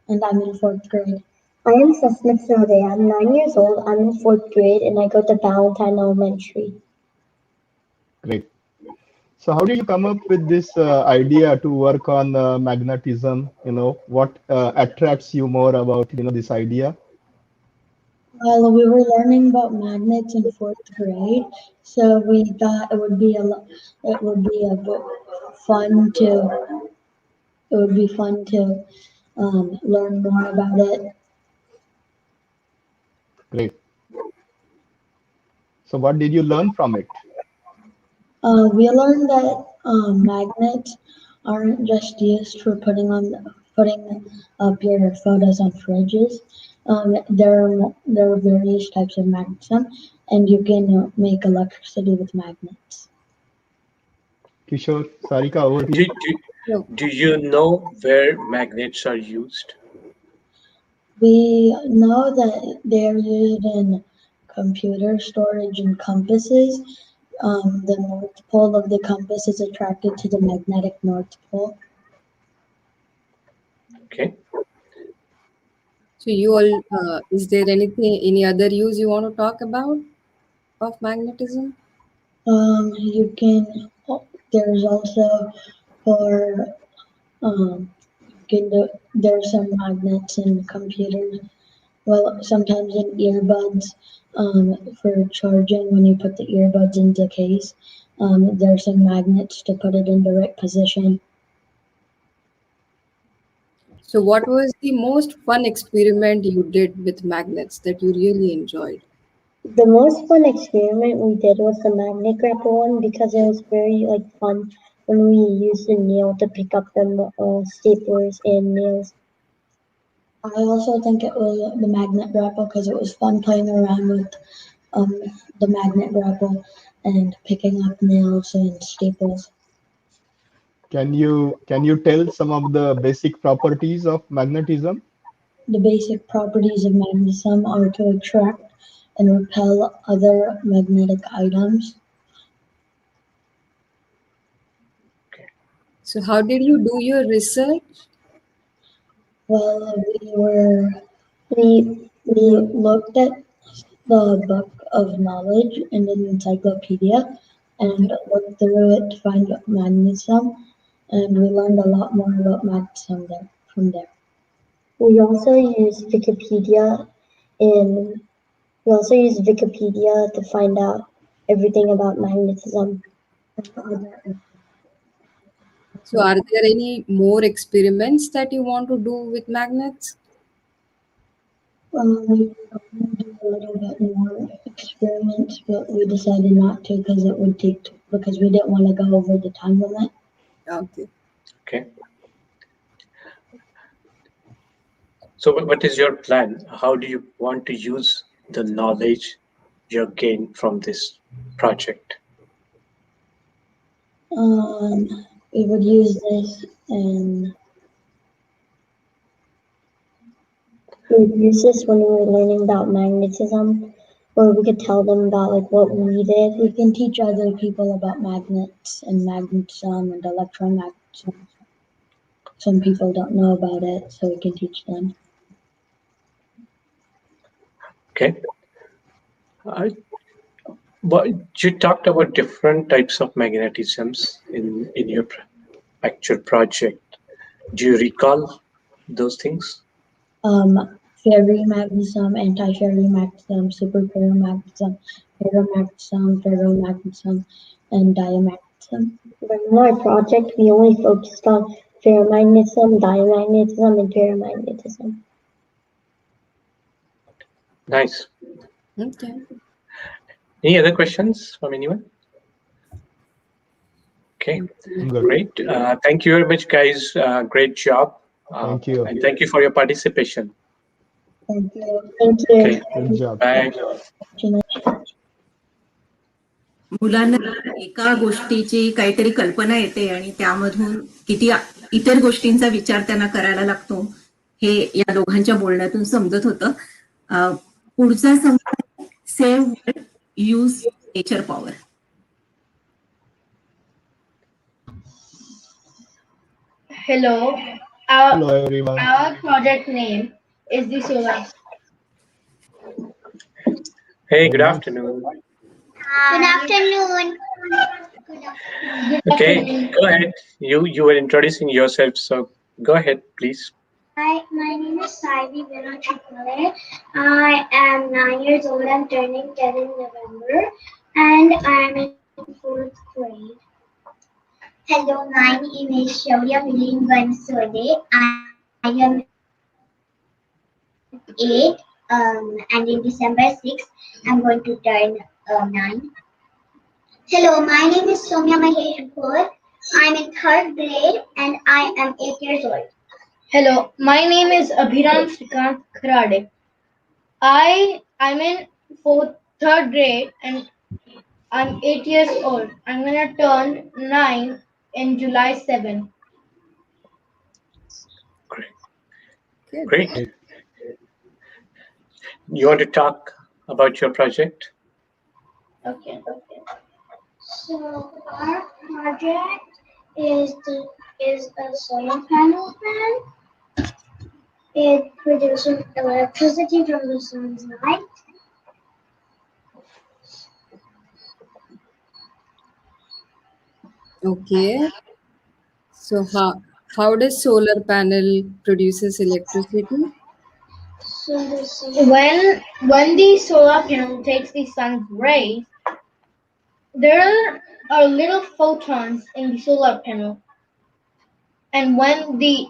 Speaker 12: and I'm in 4th grade.
Speaker 8: I am Susmit Sade. I'm 9 years old. I'm in 4th grade and I go to Valentine Elementary.
Speaker 5: Great. So how did you come up with this idea to work on magnetism? What attracts you more about this idea?
Speaker 12: Well, we were learning about magnets in 4th grade, so we thought it would be fun to learn more about it.
Speaker 5: Great. So what did you learn from it?
Speaker 12: We learned that magnets aren't just used for putting up your photos on fridges. There are various types of magnetism, and you can make electricity with magnets.
Speaker 5: Kishore, Sarika, over to you.
Speaker 2: Do you know where magnets are used?
Speaker 12: We know that they're used in computer storage and compasses. The North Pole of the compass is attracted to the magnetic North Pole.
Speaker 2: Okay.
Speaker 3: So is there any other use you want to talk about of magnetism?
Speaker 12: There's also for there's some magnets in computers. Well, sometimes in earbuds for charging when you put the earbuds into the case. There's some magnets to put it in the right position.
Speaker 3: So what was the most fun experiment you did with magnets that you really enjoyed?
Speaker 8: The most fun experiment we did was the magnet grapple one because it was very fun when we used the nail to pick up the staplers and nails.
Speaker 12: I also think it was the magnet grapple because it was fun playing around with the magnet grapple and picking up nails and staples.
Speaker 5: Can you tell some of the basic properties of magnetism?
Speaker 12: The basic properties of magnetism are to attract and repel other magnetic items.
Speaker 3: So how did you do your research?
Speaker 12: Well, we looked at the book of knowledge in an encyclopedia and looked through it to find magnetism, and we learned a lot more about magnetism from there.
Speaker 8: We also use Wikipedia to find out everything about magnetism.
Speaker 3: So are there any more experiments that you want to do with magnets?
Speaker 12: We do a little bit more experiments, but we decided not to because we didn't want to go over the time limit.
Speaker 3: Okay.
Speaker 2: Okay. So what is your plan? How do you want to use the knowledge you gained from this project?
Speaker 12: We would use this and we would use this when we were learning about magnetism, or we could tell them about like what we did. We can teach other people about magnets and magnetism and electromagnetism. Some people don't know about it, so we can teach them.
Speaker 2: Okay. But you talked about different types of magnetisms in your actual project. Do you recall those things?
Speaker 12: Ferrimagnetism, anti-ferrimagnetism, superferromagnetism, ferromagnetism, and diamagnetism. But in our project, we only focused on ferromagnetism, diamagnetism, and paramagnetism.
Speaker 2: Nice.
Speaker 3: Okay.
Speaker 2: Any other questions from anyone? Okay, great. Thank you very much, guys. Great job.
Speaker 5: Thank you.
Speaker 2: And thank you for your participation.
Speaker 12: Thank you. Thank you.
Speaker 2: Okay.
Speaker 5: Good job.
Speaker 2: Bye.
Speaker 1: मुलांना एका गोष्टीची काहीतरी कल्पना येते आणि त्यामधून किती इतर गोष्टींचा विचार त्यांना करायला लागतो हे या दोघांच्या बोलण्यातून समजत होतं. पुढचा संवाद save use nature power.
Speaker 11: Hello.
Speaker 5: Hello, everyone.
Speaker 11: Our project name is the solar.
Speaker 2: Hey, good afternoon.
Speaker 4: Good afternoon.
Speaker 2: Okay, go ahead. You were introducing yourself, so go ahead, please.
Speaker 4: Hi, my name is Saivi Vinachakale. I am 9 years old. I'm turning 10 in November, and I'm in 4th grade. Hello, my name is Shaurya Vileen Bansode. I am 8, and in December 6th, I'm going to turn 9. Hello, my name is Somya Mahesh Kaur. I'm in 3rd grade, and I am 8 years old.
Speaker 11: Hello, my name is Abhiram Srikant Kharade. I'm in 3rd grade and I'm 8 years old. I'm gonna turn 9 in July 7.
Speaker 2: Great. You want to talk about your project?
Speaker 4: Okay. So our project is a solar panel fan. It produces electricity from the sun's light.
Speaker 3: Okay. So how does solar panel produces electricity?
Speaker 11: When the solar panel takes the sun's rays, there are little photons in the solar panel. And when the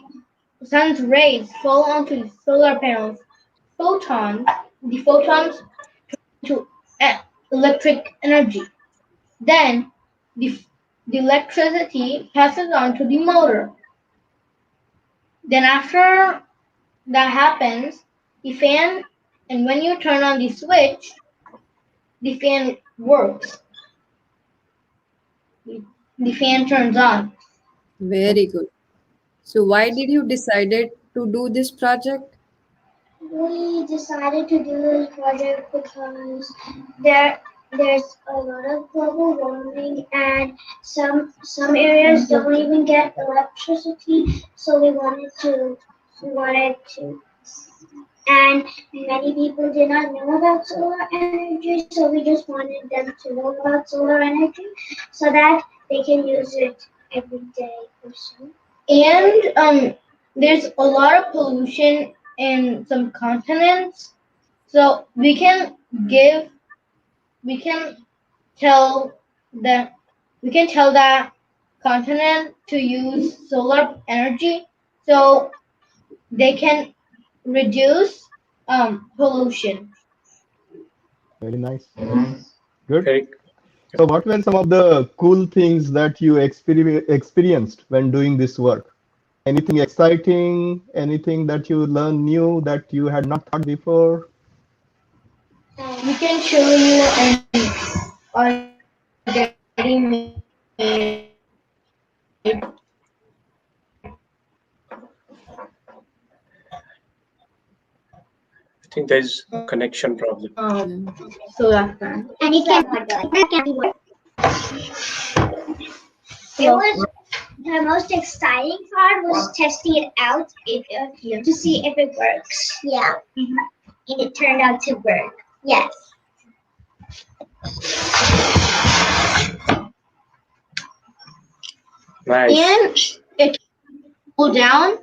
Speaker 11: sun's rays fall onto the solar panel's the photons turn into electric energy. Then the electricity passes on to the motor. Then after that happens, the fan, and when you turn on the switch, the fan works. The fan turns on.
Speaker 3: Very good. So why did you decided to do this project?
Speaker 4: We decided to do this project because there's a lot of global warming and some areas don't even get electricity, so we wanted to and many people did not know about solar energy, so we just wanted them to know about solar energy so that they can use it every day or so.
Speaker 11: And there's a lot of pollution in some continents, so we can tell that continent to use solar energy so they can reduce pollution.
Speaker 5: Very nice. Good. So what were some of the cool things that you experienced when doing this work? Anything exciting? Anything that you learned new that you had not thought before?
Speaker 11: We can show you an already made.
Speaker 2: I think there's a connection problem.
Speaker 11: Solar panel.
Speaker 4: And it can be work. It was the most exciting part was testing it out to see if it works. Yeah. And it turned out to work. Yes.
Speaker 2: Nice.
Speaker 11: And it cool down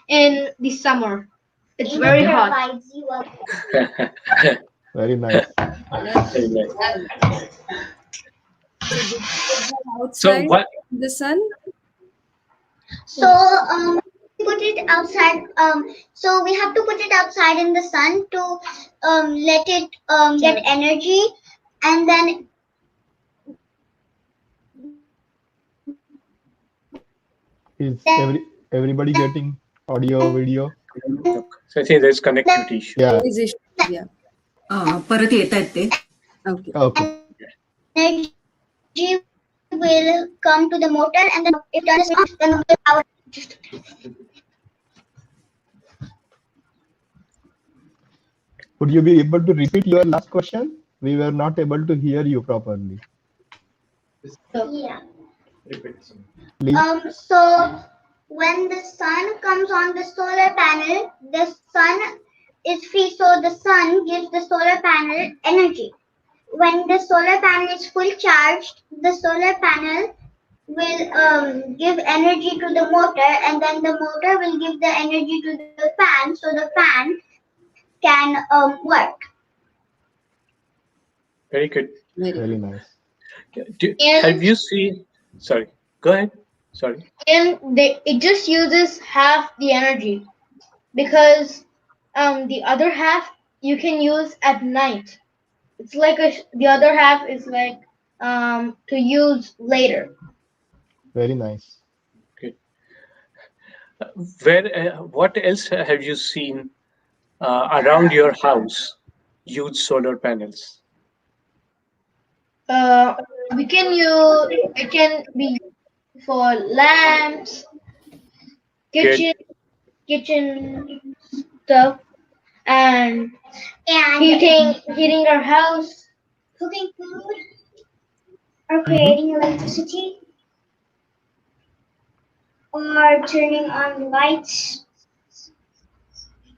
Speaker 11: in the summer. It's
Speaker 4: And
Speaker 11: very
Speaker 4: it
Speaker 11: hot.
Speaker 4: provides you a
Speaker 5: Very nice.
Speaker 2: Very nice. So
Speaker 3: Outside
Speaker 2: what?
Speaker 3: in the sun?
Speaker 4: So put it outside. So we have to put it outside in the sun to let it get energy, and then
Speaker 5: Is everybody getting audio, video?
Speaker 2: So I think there's connectivity issue.
Speaker 5: Yeah.
Speaker 3: Is issue. Yeah.
Speaker 1: परत येत आहेत ते.
Speaker 3: Okay.
Speaker 5: Okay.
Speaker 4: energy will come to the motor, and then if it turns on, then the power.
Speaker 5: Would you be able to repeat your last question? We were not able to hear you properly.
Speaker 4: Yeah.
Speaker 5: Please.
Speaker 4: So when the sun comes on the solar panel, the sun is free, so the sun gives the solar panel energy. When the solar panel is full charged, the solar panel will give energy to the motor, and then the motor will give the energy to the fan, so the fan can work.
Speaker 2: Very good.
Speaker 5: Very nice.
Speaker 2: Have you seen? Sorry. Go ahead. Sorry.
Speaker 11: And it just uses half the energy because the other half you can use at night. It's like the other half is like to use later.
Speaker 5: Very nice.
Speaker 2: Good. Where? What else have you seen around your house? Use solar panels.
Speaker 11: We can use it can be used for lamps, kitchen stuff, and heating our house,
Speaker 4: Cooking food, or creating electricity, or turning on lights.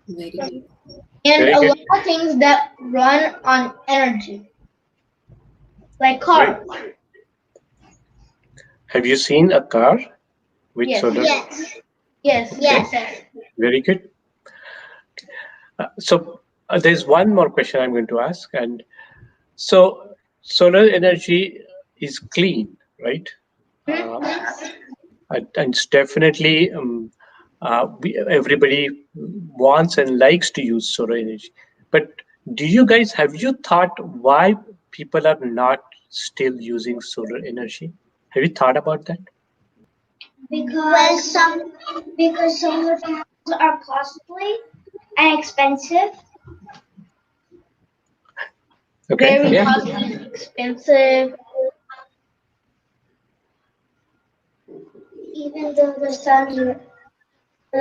Speaker 3: Very good.
Speaker 11: and
Speaker 2: Very
Speaker 11: a
Speaker 2: good.
Speaker 11: lot of things that run on energy, like cars.
Speaker 2: Right. Have you seen a car with
Speaker 11: Yes.
Speaker 2: solar?
Speaker 11: Yes.
Speaker 2: Very good. So there's one more question I'm going to ask, and so solar energy is clean, right? And it's definitely everybody wants and likes to use solar energy. But have you thought why people are not still using solar energy? Have you thought about that?
Speaker 4: Because some solar panels are costly and expensive.
Speaker 2: Okay.
Speaker 11: Very
Speaker 2: Yeah.
Speaker 11: costly, expensive.
Speaker 4: Even though the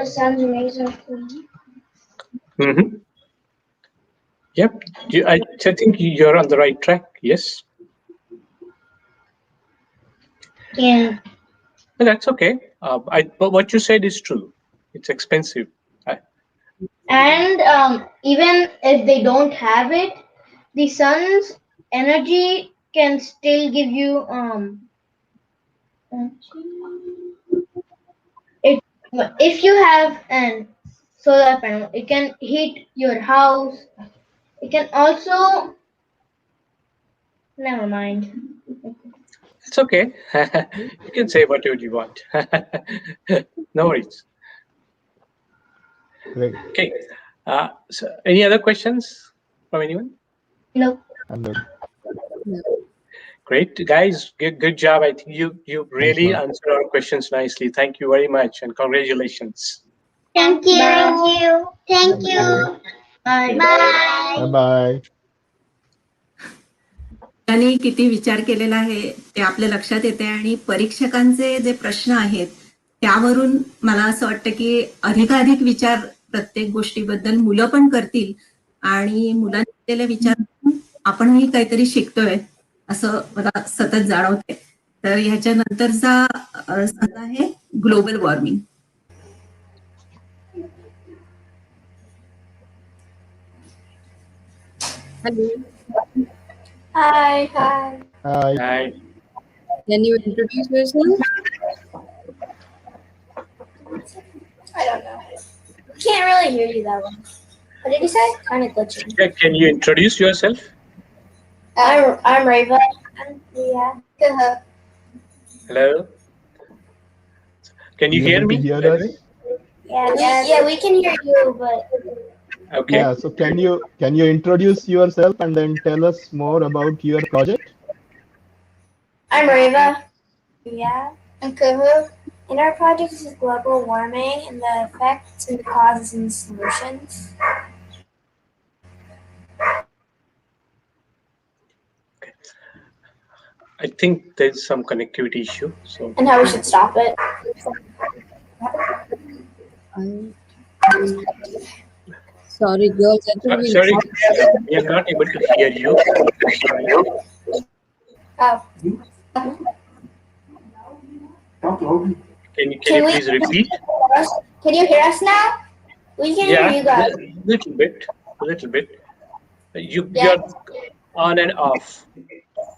Speaker 4: sun's rays are clean.
Speaker 2: Mm-hmm. Yep. I think you're on the right track. Yes.
Speaker 11: Yeah.
Speaker 2: But that's okay. But what you said is true. It's expensive.
Speaker 11: And even if they don't have it, the sun's energy can still give you if you have an solar panel, it can heat your house. It can also never mind.
Speaker 2: It's okay. You can say whatever you want. No worries.
Speaker 5: Great.
Speaker 2: Okay. So any other questions from anyone?
Speaker 11: No.
Speaker 5: I'm good.
Speaker 2: Great, guys. Good job. I think you really
Speaker 5: man.
Speaker 2: answered our questions nicely. Thank you very much, and congratulations.
Speaker 11: Thank you.
Speaker 8: Thank you.
Speaker 5: Thank you.
Speaker 6: Bye.
Speaker 5: Bye bye.
Speaker 1: त्यांनी किती विचार केलेला आहे ते आपल्या लक्षात येते आणि परीक्षकांचे जे प्रश्न आहेत त्यावरून मला असं वाटतं की अधिकाधिक विचार प्रत्येक गोष्टीबद्दल मुलं पण करतील आणि मुलांनी केलेल्या विचार आपणही काहीतरी शिकतोय असं मला सतत जाणवतंय. तर ह्याच्यानंतरचा संघ आहे global warming.
Speaker 3: Hello.
Speaker 4: Hi, hi.
Speaker 5: Hi.
Speaker 2: Hi.
Speaker 3: Can you introduce yourself?
Speaker 4: I don't know. Can't really hear you that well. What did you say? Kind of glitching.
Speaker 2: Can you introduce yourself?
Speaker 4: I'm Rava. Yeah.
Speaker 2: Hello. Can you
Speaker 5: You
Speaker 2: hear
Speaker 5: able to
Speaker 2: me?
Speaker 5: hear us?
Speaker 4: Yeah, we can hear you, but
Speaker 2: Okay.
Speaker 5: Yeah. So can you introduce yourself and then tell us more about your project?
Speaker 4: I'm Rava. Yeah. I'm Kuhu. And our project is global warming and the effects and causes and solutions.
Speaker 2: I think there's some connectivity issue. So
Speaker 4: And how we should stop it.
Speaker 3: Sorry, girls. I think we'll
Speaker 2: sorry, we are not able to hear you. Sorry.
Speaker 4: Oh.
Speaker 2: Can you please repeat?
Speaker 4: Can you hear us now? We can hear you guys.
Speaker 2: Little bit. You're on and off.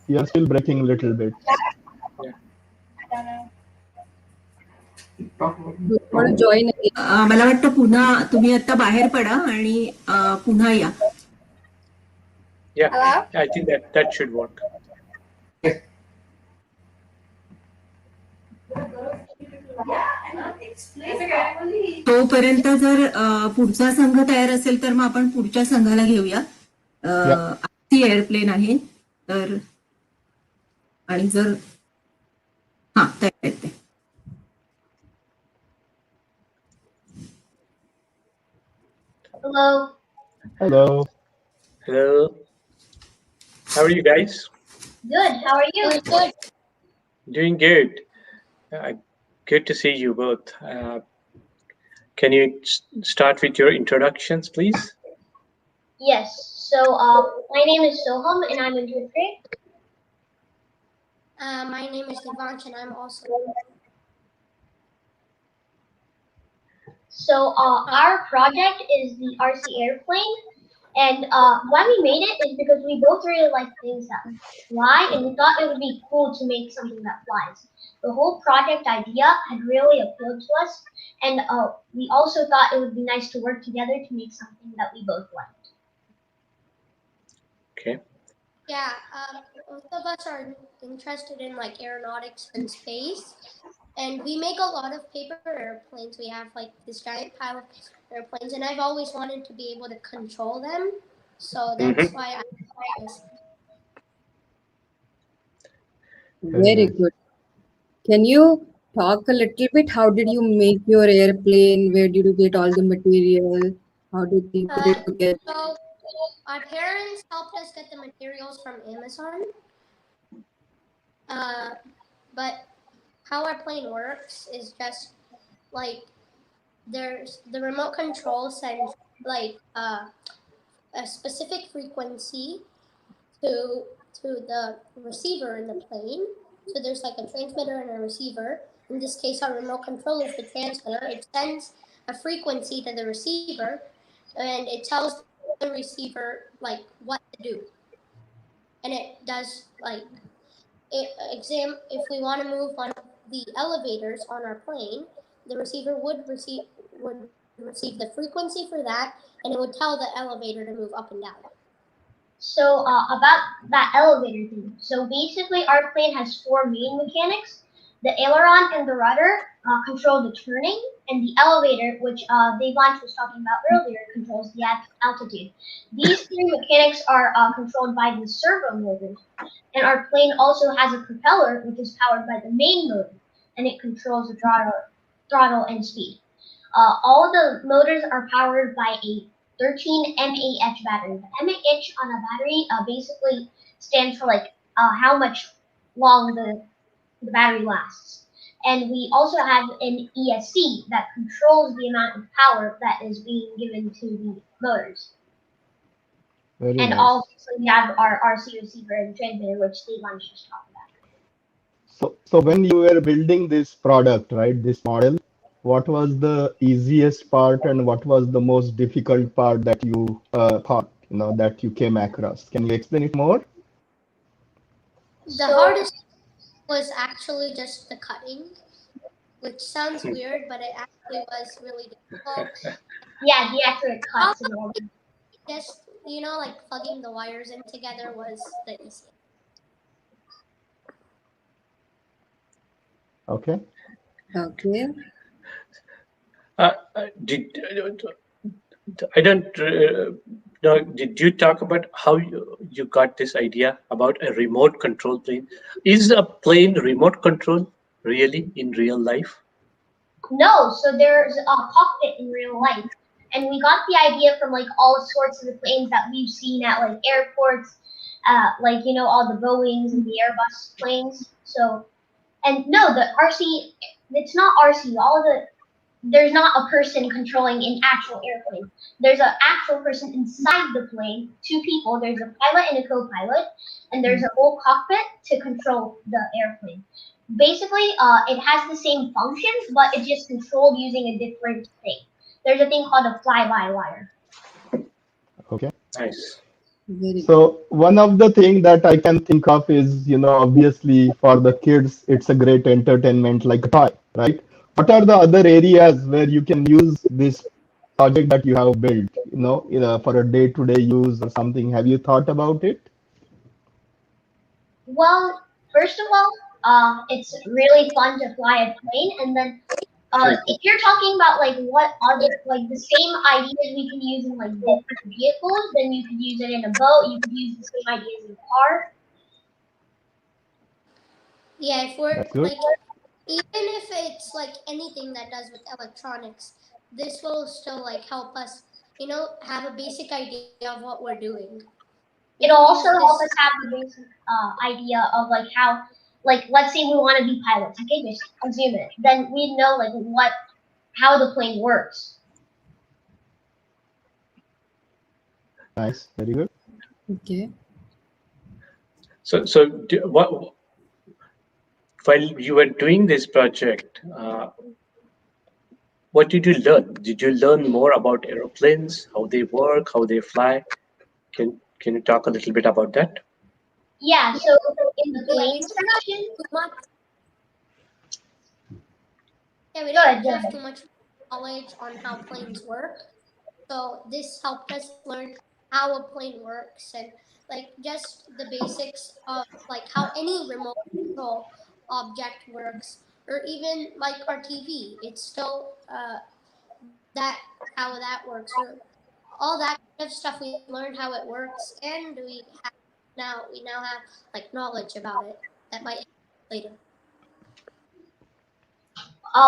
Speaker 5: You're still breaking a little bit.
Speaker 4: I don't know.
Speaker 3: want to join again.
Speaker 1: मला वाटतं पुन्हा तुम्ही आता बाहेर पडा आणि पुन्हा या.
Speaker 2: Yeah,
Speaker 4: Hello?
Speaker 2: I think that should work.
Speaker 1: तोपर्यंत जर पुढचा संघ तयार असेल तर मग आपण पुढच्या संघाला घेऊया. एअरप्लेन आहे तर आणि जर हा तयार आहेत ते.
Speaker 11: Hello.
Speaker 5: Hello.
Speaker 2: Hello. How are you guys?
Speaker 11: Good. How are you?
Speaker 4: Good.
Speaker 2: Doing good. Good to see you both. Can you start with your introductions, please?
Speaker 11: Yes. So, my name is Soham, and I'm in 5th grade.
Speaker 10: My name is Devansh, and I'm also.
Speaker 11: So, our project is the RC airplane, and why we made it is because we both really like things that fly, and we thought it would be cool to make something that flies. The whole project idea had really appealed to us, and we also thought it would be nice to work together to make something that we both liked.
Speaker 2: Okay.
Speaker 10: Yeah, both of us are interested in like aeronautics and space, and we make a lot of paper airplanes. We have like this giant pile of airplanes, and I've always wanted to be able to control them, so that's why I like this.
Speaker 3: Very good. Can you talk a little bit? How did you make your airplane? Where did you get all the material? How did you get?
Speaker 10: So our parents helped us get the materials from Amazon. But how our plane works is just like there's the remote control sends like a specific frequency to the receiver in the plane. So there's like a transmitter and a receiver. In this case, our remote control is the transmitter. It sends a frequency to the receiver, and it tells the receiver like what to do. And it does like if we want to move one of the elevators on our plane, the receiver would receive the frequency for that, and it would tell the elevator to move up and down.
Speaker 11: So, about that elevator thing. So basically, our plane has 4 main mechanics.
Speaker 4: The aileron and the rudder control the turning, and the elevator, which Devant was talking about earlier, controls the altitude. These three mechanics are controlled by the servo motors, and our plane also has a propeller, which is powered by the main motor, and it controls the throttle and speed. All the motors are powered by a 13 mAh battery. The mAh on a battery basically stands for like how much long the battery lasts. And we also have an ESC that controls the amount of power that is being given to the motors.
Speaker 5: Very
Speaker 4: And
Speaker 5: nice.
Speaker 4: also we have our RC receiver and transmitter, which Steve Lunch just talked about.
Speaker 5: So when you were building this product, right, this model, what was the easiest part and what was the most difficult part that you thought, that you came across? Can you explain it more?
Speaker 10: The hardest was actually just the cutting, which sounds weird, but it actually was really difficult.
Speaker 4: Yeah, the accurate cuts and all that.
Speaker 10: Just, like plugging the wires in together was the easiest.
Speaker 5: Okay.
Speaker 3: Okay.
Speaker 2: I don't know. Did you talk about how you got this idea about a remote control plane? Is a plane remote control really in real life?
Speaker 4: No, so there's a cockpit in real life. And we got the idea from like all sorts of the planes that we've seen at like airports, like all the Boeings and the Airbus planes. So, and no, the RC, it's not RC. There's not a person controlling an actual airplane. There's an actual person inside the plane, two people. There's a pilot and a co-pilot, and there's a whole cockpit to control the airplane. Basically, it has the same functions, but it's just controlled using a different thing. There's a thing called a fly-by-wire.
Speaker 5: Okay.
Speaker 2: Nice.
Speaker 5: So one of the things that I can think of is, obviously for the kids, it's a great entertainment like a toy, right? What are the other areas where you can use this project that you have built, for a day-to-day use or something? Have you thought about it?
Speaker 4: Well, first of all, it's really fun to fly a plane, and then if you're talking about like what other like the same ideas we can use in like different vehicles, then you could use it in a boat. You could use the same ideas in a car.
Speaker 10: Yeah, if we're
Speaker 5: That's good.
Speaker 10: like, even if it's like anything that does with electronics, this will still like help us, have a basic idea of what we're doing.
Speaker 4: It'll also help us have a basic idea of like how, like let's say we want to be pilots. Okay, just assume it. Then we know like how the plane works.
Speaker 5: Nice. Very good.
Speaker 3: Okay.
Speaker 2: So while you were doing this project, what did you learn? Did you learn more about aeroplanes, how they work, how they fly? Can you talk a little bit about that?
Speaker 4: Yeah. So in the plane section.
Speaker 10: Yeah, we don't have too much knowledge on how planes work. So this helped us learn how a plane works and like just the basics of like how any remote control object works, or even like our TV. It's still that how that works, or all that kind of stuff. We learned how it works, and we now have like knowledge about it that might help later.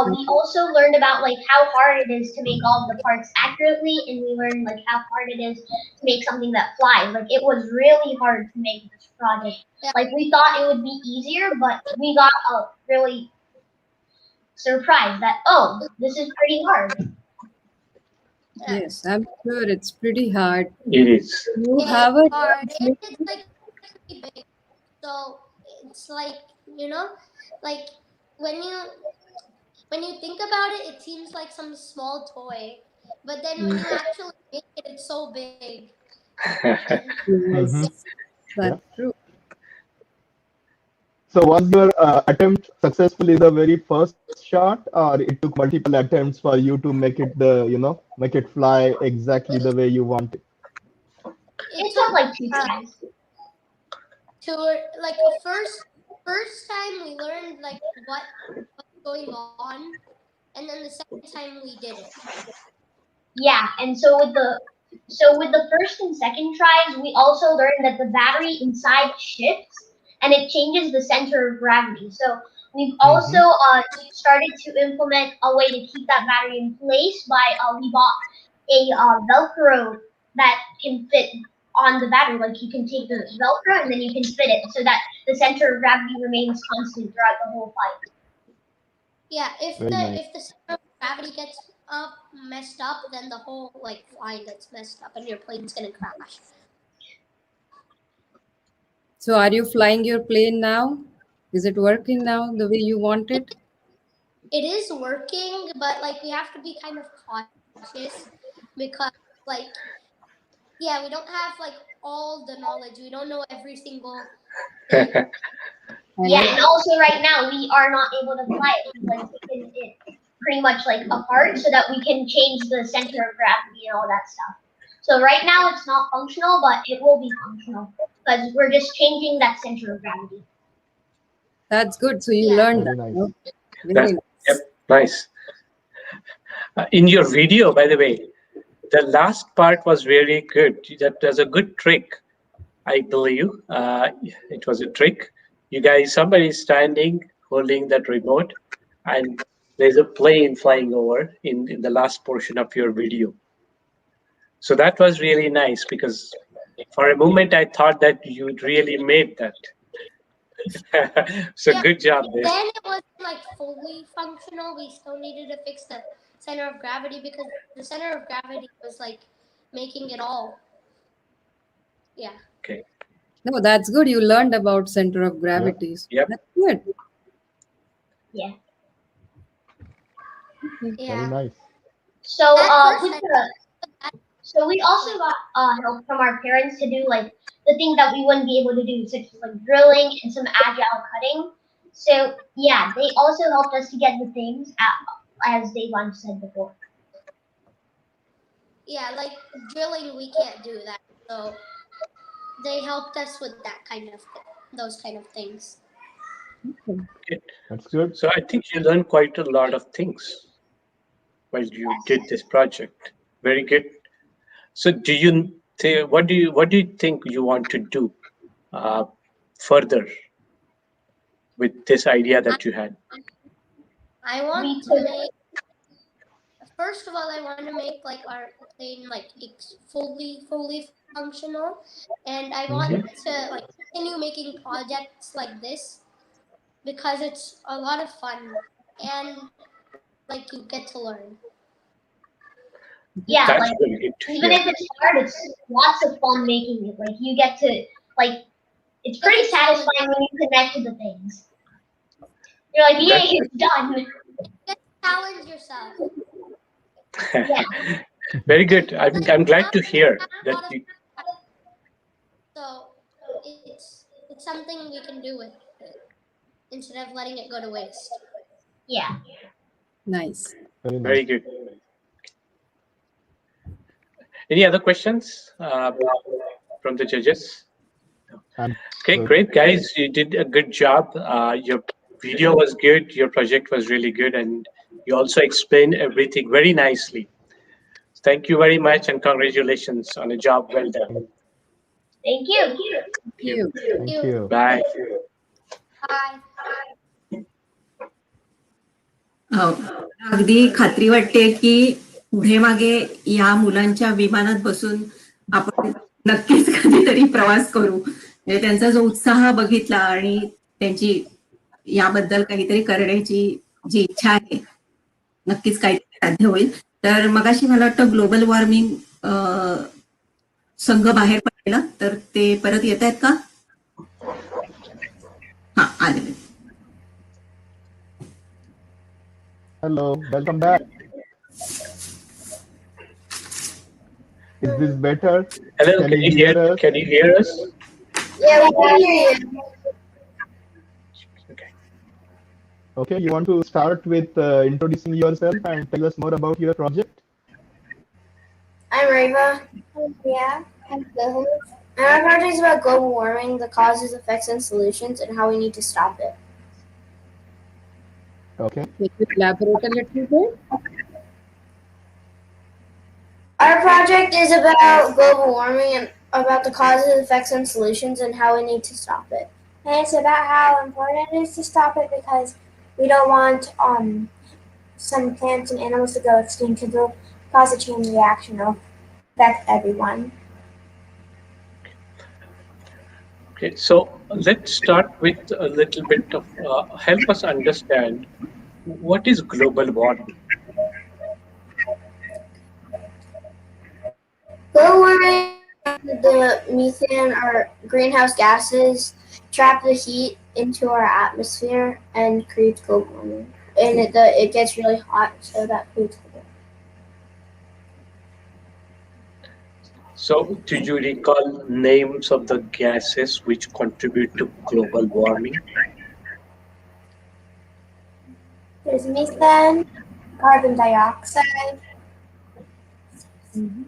Speaker 4: We also learned about like how hard it is to make all the parts accurately, and we learned like how hard it is to make something that flies. Like it was really hard to make this project.
Speaker 10: Yeah.
Speaker 4: Like we thought it would be easier, but we got really surprised that this is pretty hard.
Speaker 3: Yes, I'm sure it's pretty hard.
Speaker 2: It is.
Speaker 3: You
Speaker 10: Yeah,
Speaker 3: have
Speaker 10: it's
Speaker 3: a
Speaker 10: hard. And it's like pretty big. So it's like, like when you think about it, it seems like some small toy. But then when you actually make it, it's so big. And
Speaker 3: yes,
Speaker 5: Yeah.
Speaker 3: that's true.
Speaker 5: So was your attempt successful in the very first shot, or it took multiple attempts for you to make it make it fly exactly the way you want it?
Speaker 4: It took like 2 times.
Speaker 10: like first
Speaker 13: first time we learned like what's going on, and then the second time we did it.
Speaker 11: Yeah, and so with the first and second tries, we also learned that the battery inside shifts and it changes the center of gravity. So we've also started to implement a way to keep that battery in place by we bought a Velcro that can fit on the battery. Like you can take the Velcro and then you can fit it so that the center of gravity remains constant throughout the whole flight.
Speaker 13: Yeah, if
Speaker 5: Very nice.
Speaker 13: the center of gravity gets messed up, then the whole like flying gets messed up and your plane's gonna crash.
Speaker 3: So are you flying your plane now? Is it working now the way you want it?
Speaker 13: It is working, but like we have to be kind of cautious because like we don't have like all the knowledge. We don't know every single thing.
Speaker 11: Yeah, and also right now we are not able to fly it. We've like taken it pretty much like apart so that we can change the center of gravity and all that stuff. So right now it's not functional, but it will be functional because we're just changing that center of gravity.
Speaker 3: That's good. So you learned
Speaker 5: Very
Speaker 3: that.
Speaker 5: nice.
Speaker 3: No? Very nice.
Speaker 2: Yep, nice. In your video, by the way, the last part was very good. That was a good trick, I believe. It was a trick. You guys, somebody is standing, holding that remote, and there's a plane flying over in the last portion of your video. So that was really nice because for a moment I thought that you really made that. So good job there.
Speaker 13: Then it wasn't like fully functional. We still needed to fix the center of gravity because the center of gravity was like making it all. Yeah.
Speaker 2: Okay.
Speaker 3: No, that's good. You learned about center of gravity.
Speaker 2: Yep.
Speaker 3: That's good.
Speaker 11: Yeah.
Speaker 13: Yeah.
Speaker 5: Very nice.
Speaker 11: So so we also got help from our parents to do like the things that we wouldn't be able to do, such as like drilling and some agile cutting. So yeah, they also helped us to get the things as Devon said before.
Speaker 13: Yeah, like drilling, we can't do that. So they helped us with that kind of those kind of things.
Speaker 2: Okay.
Speaker 5: That's good.
Speaker 2: So I think you learned quite a lot of things while you did this project. Very good. So what do you think you want to do further with this idea that you had?
Speaker 13: I want to make. First of all, I want to make like our plane like fully functional, and I want to like continue making projects like this because it's a lot of fun and like you get to learn.
Speaker 11: Yeah,
Speaker 2: That's
Speaker 11: like
Speaker 2: really good to
Speaker 11: even
Speaker 2: hear.
Speaker 11: if it's hard, it's lots of fun making it. Like you get to like it's pretty satisfying when you connect to the things. You're like, yay, it's done.
Speaker 13: You get to challenge yourself.
Speaker 11: Yeah.
Speaker 2: Very good. I'm glad to hear that you.
Speaker 13: So it's something we can do with it instead of letting it go to waste.
Speaker 11: Yeah.
Speaker 3: Nice.
Speaker 5: Very nice.
Speaker 2: Very good. Any other questions from the judges? Okay, great, guys. You did a good job. Your video was good. Your project was really good. And you also explained everything very nicely. Thank you very much and congratulations on a job well done.
Speaker 11: Thank you.
Speaker 3: Thank you.
Speaker 5: Thank you.
Speaker 2: Bye.
Speaker 13: Bye.
Speaker 1: अगदी खात्री वाटते की पुढे मागे या मुलांच्या विमानात बसून आपण नक्कीच कधीतरी प्रवास करू. म्हणजे त्यांचा जो उत्साह बघितला आणि त्यांची याबद्दल काहीतरी करण्याची जी इच्छा आहे नक्कीच काहीतरी साध्य होईल. तर मगाशी मला वाटतं ग्लोबल वॉर्मिंग संघ बाहेर पडलेला तर ते परत येत आहेत का? हा आले.
Speaker 5: Hello, welcome back. Is this better?
Speaker 2: Hello, can you hear
Speaker 5: us?
Speaker 2: Can you hear us?
Speaker 11: Yeah, we can hear you.
Speaker 2: Okay.
Speaker 5: Okay, you want to start with introducing yourself and tell us more about your project?
Speaker 4: I'm Reva. Yeah, I'm Bill.
Speaker 10: Our project is about global warming, the causes, effects, and solutions, and how we need to stop it.
Speaker 5: Okay.
Speaker 3: Can you elaborate a little bit?
Speaker 10: Our project is about global warming and about the causes, effects, and solutions, and how we need to stop it.
Speaker 4: And it's about how important it is to stop it because we don't want some plants and animals to go extinct because it'll cause a chain reaction. It'll affect everyone.
Speaker 2: Okay, so let's start with a little bit of help us understand what is global warming.
Speaker 10: Global warming, the methane or greenhouse gases trap the heat into our atmosphere and creates global warming. And it gets really hot, so that creates global warming.
Speaker 2: So, do you recall names of the gases which contribute to global warming?
Speaker 4: There's methane, carbon dioxide, and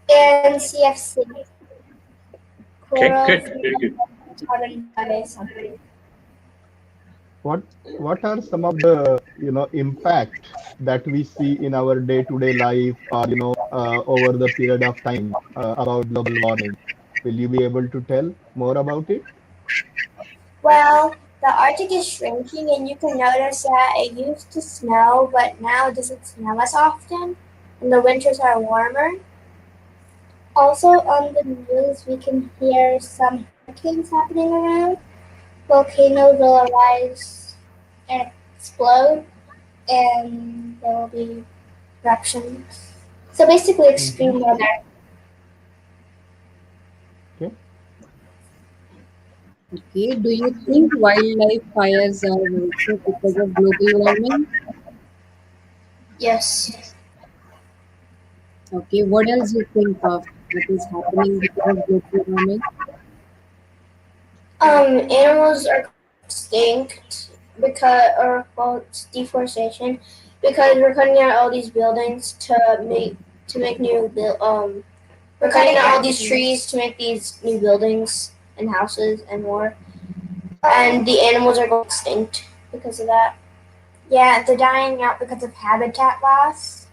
Speaker 4: CFC.
Speaker 2: Okay, good, very good.
Speaker 4: Carbon dioxide.
Speaker 5: What are some of the impact that we see in our day-to-day life, or over the period of time about global warming? Will you be able to tell more about it?
Speaker 4: Well, the Arctic is shrinking, and you can notice that it used to snow, but now it doesn't snow as often, and the winters are warmer. Also, on the news, we can hear some hurricanes happening around. Volcanoes will arise and explode, and there will be eruptions. So basically, extreme weather.
Speaker 5: Okay.
Speaker 3: Okay. Do you think wildlife fires are also because of global warming?
Speaker 10: Yes.
Speaker 3: Okay. What else you think of that is happening because of global warming?
Speaker 10: Animals are extinct because, or well, it's deforestation, because we're cutting out all these buildings to make we're cutting out all these trees to make these new buildings and houses and more, and the animals are going extinct because of that.
Speaker 4: Yeah, they're dying out because of habitat loss.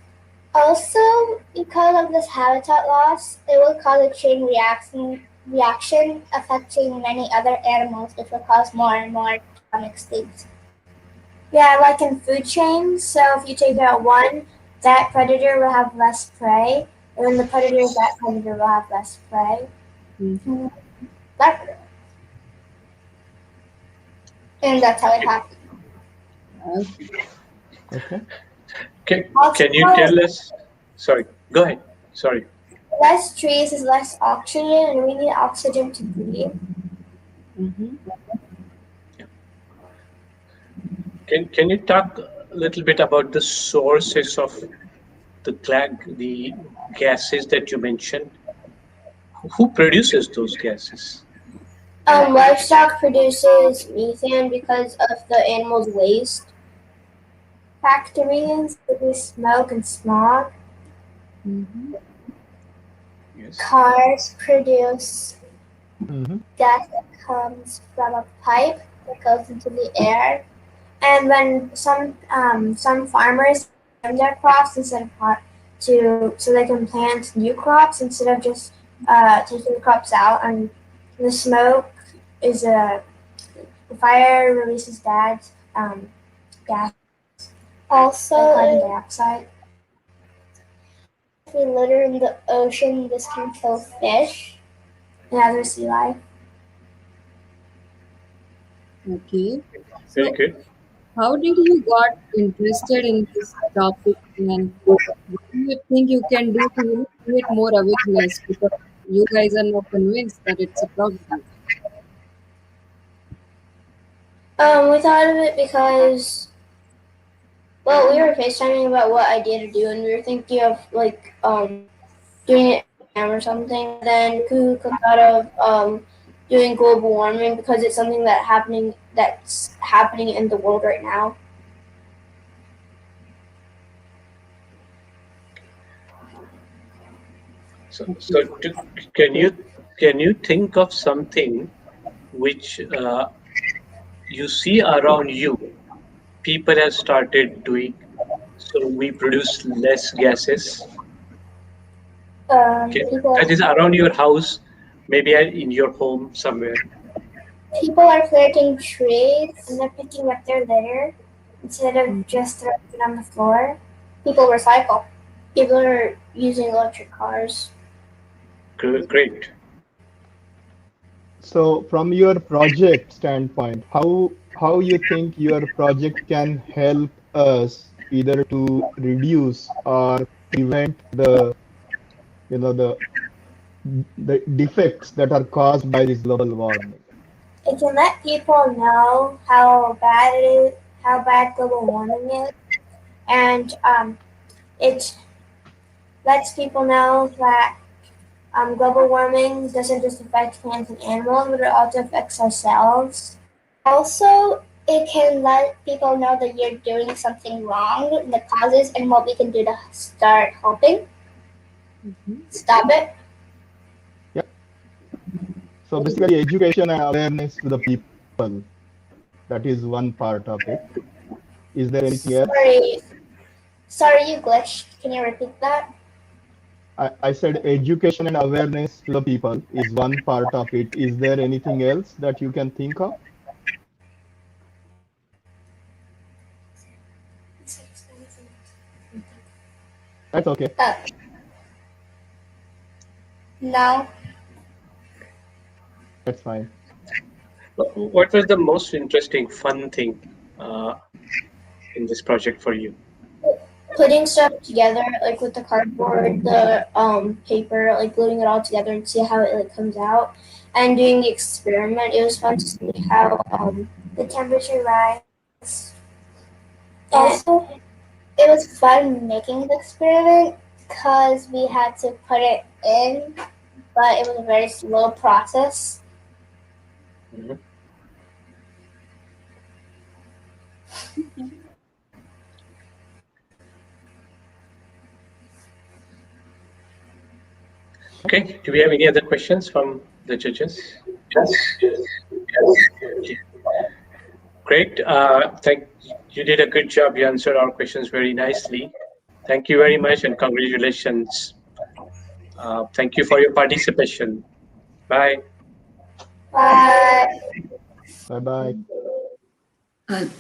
Speaker 4: Also, because of this habitat loss, it will cause a chain reaction affecting many other animals, which will cause more and more to become extinct. Yeah, like in food chains. So if you take out one, that predator will have less prey, and then the predator of that predator will have less prey.
Speaker 3: Mhm.
Speaker 4: That, and that's how it happens.
Speaker 3: Okay.
Speaker 2: Can you tell us? Sorry, go ahead. Sorry.
Speaker 4: Less trees is less oxygen, and we need oxygen to breathe.
Speaker 2: Can you talk a little bit about the sources of the gases that you mentioned? Who produces those gases?
Speaker 10: Livestock produces methane because of the animals' waste.
Speaker 4: Factories produce smoke and smog.
Speaker 2: Yes.
Speaker 4: Cars produce
Speaker 5: Mm-hmm.
Speaker 4: gas that comes from a pipe that goes into the air. And when some farmers trim their crops instead of so they can plant new crops instead of just taking the crops out, and the smoke is the fire releases gas, also carbon dioxide. If we litter in the ocean, this can kill fish and other sea life.
Speaker 3: Okay.
Speaker 2: Very
Speaker 3: So,
Speaker 2: good.
Speaker 3: how did you got interested in this topic, and what do you think you can do to create more awareness? Because you guys are now convinced that it's a problem.
Speaker 10: We thought of it because, well, we were FaceTiming about what idea to do, and we were thinking of doing it or something. And then Kuka thought of doing global warming because it's something that's happening in the world right now.
Speaker 2: Can you think of something which you see around you, people have started doing, so we produce less gases?
Speaker 13: People
Speaker 2: That is around your house, maybe in your home somewhere.
Speaker 13: are planting trees and they're picking up their litter instead of just throwing it on the floor. People recycle. People are using electric cars.
Speaker 2: Great.
Speaker 5: So from your project standpoint, how you think your project can help us either to reduce or prevent the the defects that are caused by this global warming?
Speaker 13: It can let people know how bad it is, how bad global warming is, and it lets people know that global warming doesn't just affect plants and animals, but it also affects ourselves. Also, it can let people know that you're doing something wrong, the causes, and what we can do to start helping stop it.
Speaker 5: Yeah. So basically education and awareness to the people. That is one part of it. Is there anything else?
Speaker 13: Sorry, you glitched. Can you repeat that?
Speaker 5: I said education and awareness to the people is one part of it. Is there anything else that you can think of? That's okay.
Speaker 13: No.
Speaker 5: That's fine.
Speaker 2: What was the most interesting, fun thing in this project for you?
Speaker 13: Putting stuff together, like with the cardboard, the paper, like gluing it all together and see how it like comes out, and doing the experiment. It was fun to see how the temperature rise. Also, it was fun making the experiment because we had to put it in, but it was a very slow process.
Speaker 2: Mm-hmm. Okay, do we have any other questions from the judges? Yes. Okay. Great. You did a good job. You answered our questions very nicely. Thank you very much and congratulations. Thank you for your participation. Bye.
Speaker 13: Bye.
Speaker 5: Bye bye.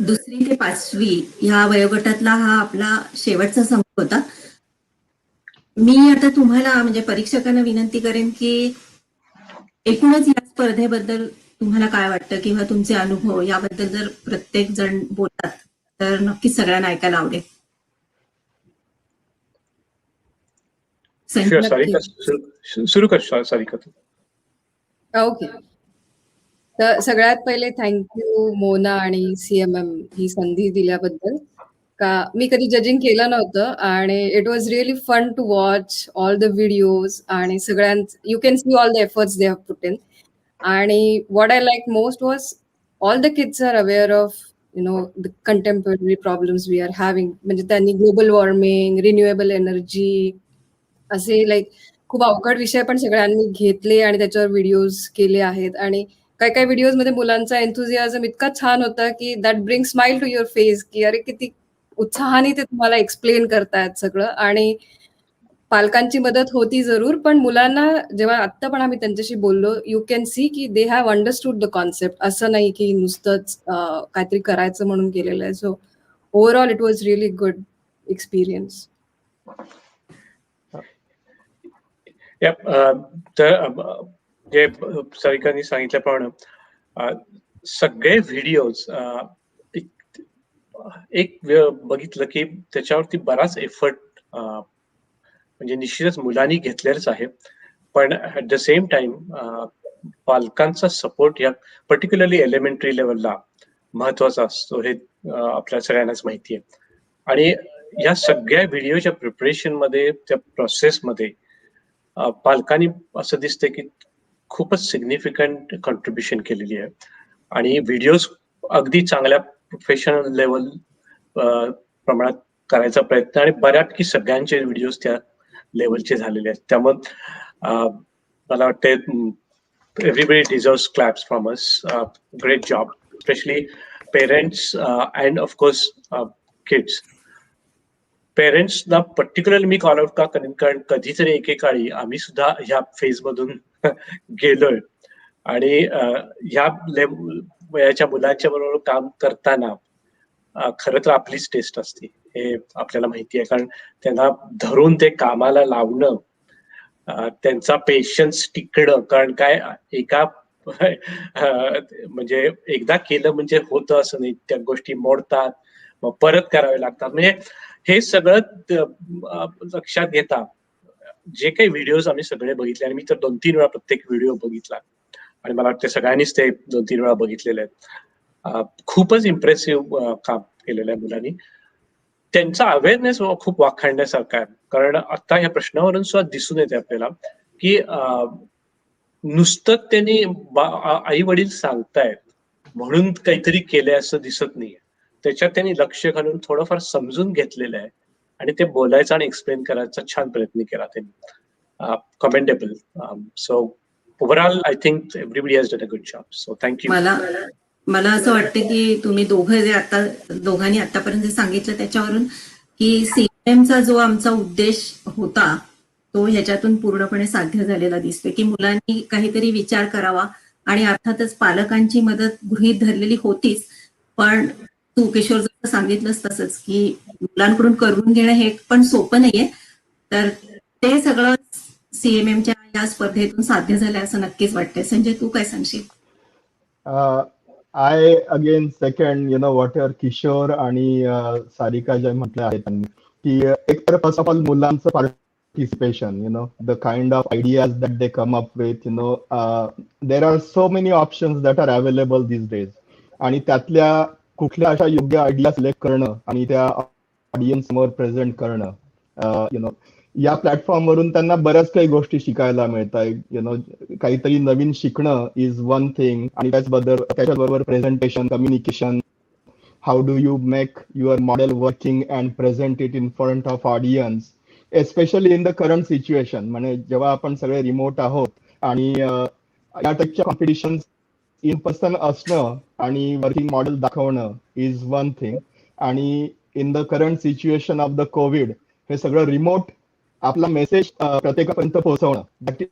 Speaker 1: दुसरी ते पाचवी ह्या वयोगटातला हा आपला शेवटचा संघ होता. मी आता तुम्हाला म्हणजे परीक्षकांना विनंती करेन की एकूणच या स्पर्धेबद्दल तुम्हाला काय वाटतं किंवा तुमचे अनुभव याबद्दल जर प्रत्येक जण बोलतात तर नक्कीच सगळ्यांना ऐकायला आवडेल.
Speaker 2: सुरू कर सारिका.
Speaker 3: ओके. तर सगळ्यात पहिले थँक्यू मोना आणि CMM ही संधी दिल्याबद्दल. का मी कधी जजिंग केलं नव्हतं आणि it was really fun to watch all the videos आणि you can see all the efforts they have put in. आणि what I like most was all the kids are aware of the contemporary problems we are having. म्हणजे त्यांनी global warming, renewable energy असे like खूप अवघड विषय पण सगळ्यांनी घेतले आणि त्याच्यावर व्हिडिओज केले आहेत. आणि काही काही व्हिडिओज मध्ये मुलांचा एन्थुझियाझम इतका छान होता की that bring smile to your face, की अरे किती उत्साहाने ते तुम्हाला एक्सप्लेन करतायत सगळं. आणि पालकांची मदत होती जरूर, पण मुलांना जेव्हा आत्ता पण आम्ही त्यांच्याशी बोललो, यू कॅन सी की they have understood the concept. असं नाही की नुसतंच काहीतरी करायचं म्हणून केलेलं आहे. So overall it was really good experience.
Speaker 2: जे सारिकांनी सांगितल्याप्रमाणे सगळे व्हिडिओज एक बघितलं की त्याच्यावरती बराच एफर्ट म्हणजे निश्चितच मुलांनी घेतलेलंच आहे. पण ऍट द सेम टाइम पालकांचा सपोर्ट या पर्टिक्युलरली एलिमेंटरी लेवलला महत्वाचा असतो हे आपल्या सगळ्यांनाच माहिती आहे. आणि या सगळ्या व्हिडिओच्या प्रिपरेशन मध्ये, त्या प्रोसेसमध्ये पालकांनी असं दिसतंय की खूपच सिग्निफिकंट कॉन्ट्रीब्युशन केलेली आहे. आणि व्हिडिओज अगदी चांगल्या प्रोफेशनल लेवल प्रमाणात करायचा प्रयत्न आणि बऱ्यापैकी सगळ्यांचे व्हिडिओज त्या लेवलचे झालेले आहेत. त्यामुळे मला वाटते everybody deserves claps from us. Great job, especially parents and of course kids. पेरेंट्सला पर्टिक्युलरली मी कॉल आउट का करेन, कारण कधीतरी एकेकाळी आम्ही सुद्धा ह्या फेज मधून गेलोय आणि ह्या वयाच्या मुलांच्या बरोबर काम करताना खरं तर आपलीच टेस्ट असते हे आपल्याला माहिती आहे, कारण त्यांना धरून ते कामाला लावणं, त्यांचा पेशन्स टिकणं, कारण काय एका म्हणजे एकदा केलं म्हणजे होतं असं नाही, त्या गोष्टी मोडतात मग परत करावे लागतात. म्हणजे हे सगळं लक्षात घेता जे काही व्हिडिओज आम्ही सगळे बघितले, आणि मी तर 2-3 वेळा प्रत्येक व्हिडिओ बघितला आणि मला वाटतं सगळ्यांनीच ते 2-3 वेळा बघितलेले आहेत. खूपच इम्प्रेसिव्ह काम केलेलं आहे मुलांनी. त्यांचा अवेअरनेस खूप वाखाणण्यासारखा आहे, कारण आता या प्रश्नावरून सुद्धा दिसून येते आपल्याला की नुसतं त्यांनी आई वडील सांगतायत म्हणून काहीतरी केलंय असं दिसत नाहीये. त्याच्यात त्यांनी लक्ष घालून थोडंफार समजून घेतलेलं आहे आणि ते बोलायचा आणि एक्सप्लेन करायचा छान प्रयत्न केला त्यांनी. Commendable. So overall I think everybody has done a good job. So thank you.
Speaker 1: मला असं वाटतं की तुम्ही दोघांनी आतापर्यंत जे सांगितलं त्याच्यावरून की सीएमचा जो आमचा उद्देश होता तो ह्याच्यातून पूर्णपणे साध्य झालेला दिसतोय, की मुलांनी काहीतरी विचार करावा आणि अर्थातच पालकांची मदत गृहीत धरलेली होतीच, पण तू किशोर जसं सांगितलंस तसंच की मुलांकडून करून घेणं हे पण सोपं नाहीये, तर ते सगळं सीएमएमच्या या स्पर्धेतून साध्य झालंय असं नक्कीच वाटतंय. संजय, तू काय सांगशील?
Speaker 5: आय अगेन सेकंड वॉटर किशोर आणि सारिका जे म्हटलं आहे त्यांनी, की एक तर फर्स्ट ऑफ ऑल मुलांचं participation, the kind of ideas that they come up with, there are so many options that are available these days. आणि त्यातल्या कुठल्या अशा योग्य आयडिया सिलेक्ट करणं आणि त्या ऑडियन्स समोर प्रेझेंट करणं, या प्लॅटफॉर्म वरून त्यांना बऱ्याच काही गोष्टी शिकायला मिळतात. काहीतरी नवीन शिकणं इज वन थिंग, आणि त्याच्याबरोबर presentation, communication, how do you make your model working and present it in front of audience, especially in the current situation. म्हणजे जेव्हा आपण सगळे रिमोट आहोत आणि या टाईपच्या कॉम्पिटिशन इन पर्सन असणं आणि वर्किंग मॉडेल दाखवणं इज वन थिंग, आणि in the current situation of the COVID हे सगळं रिमोट आपला मेसेज प्रत्येकापर्यंत पोहोचवणं, that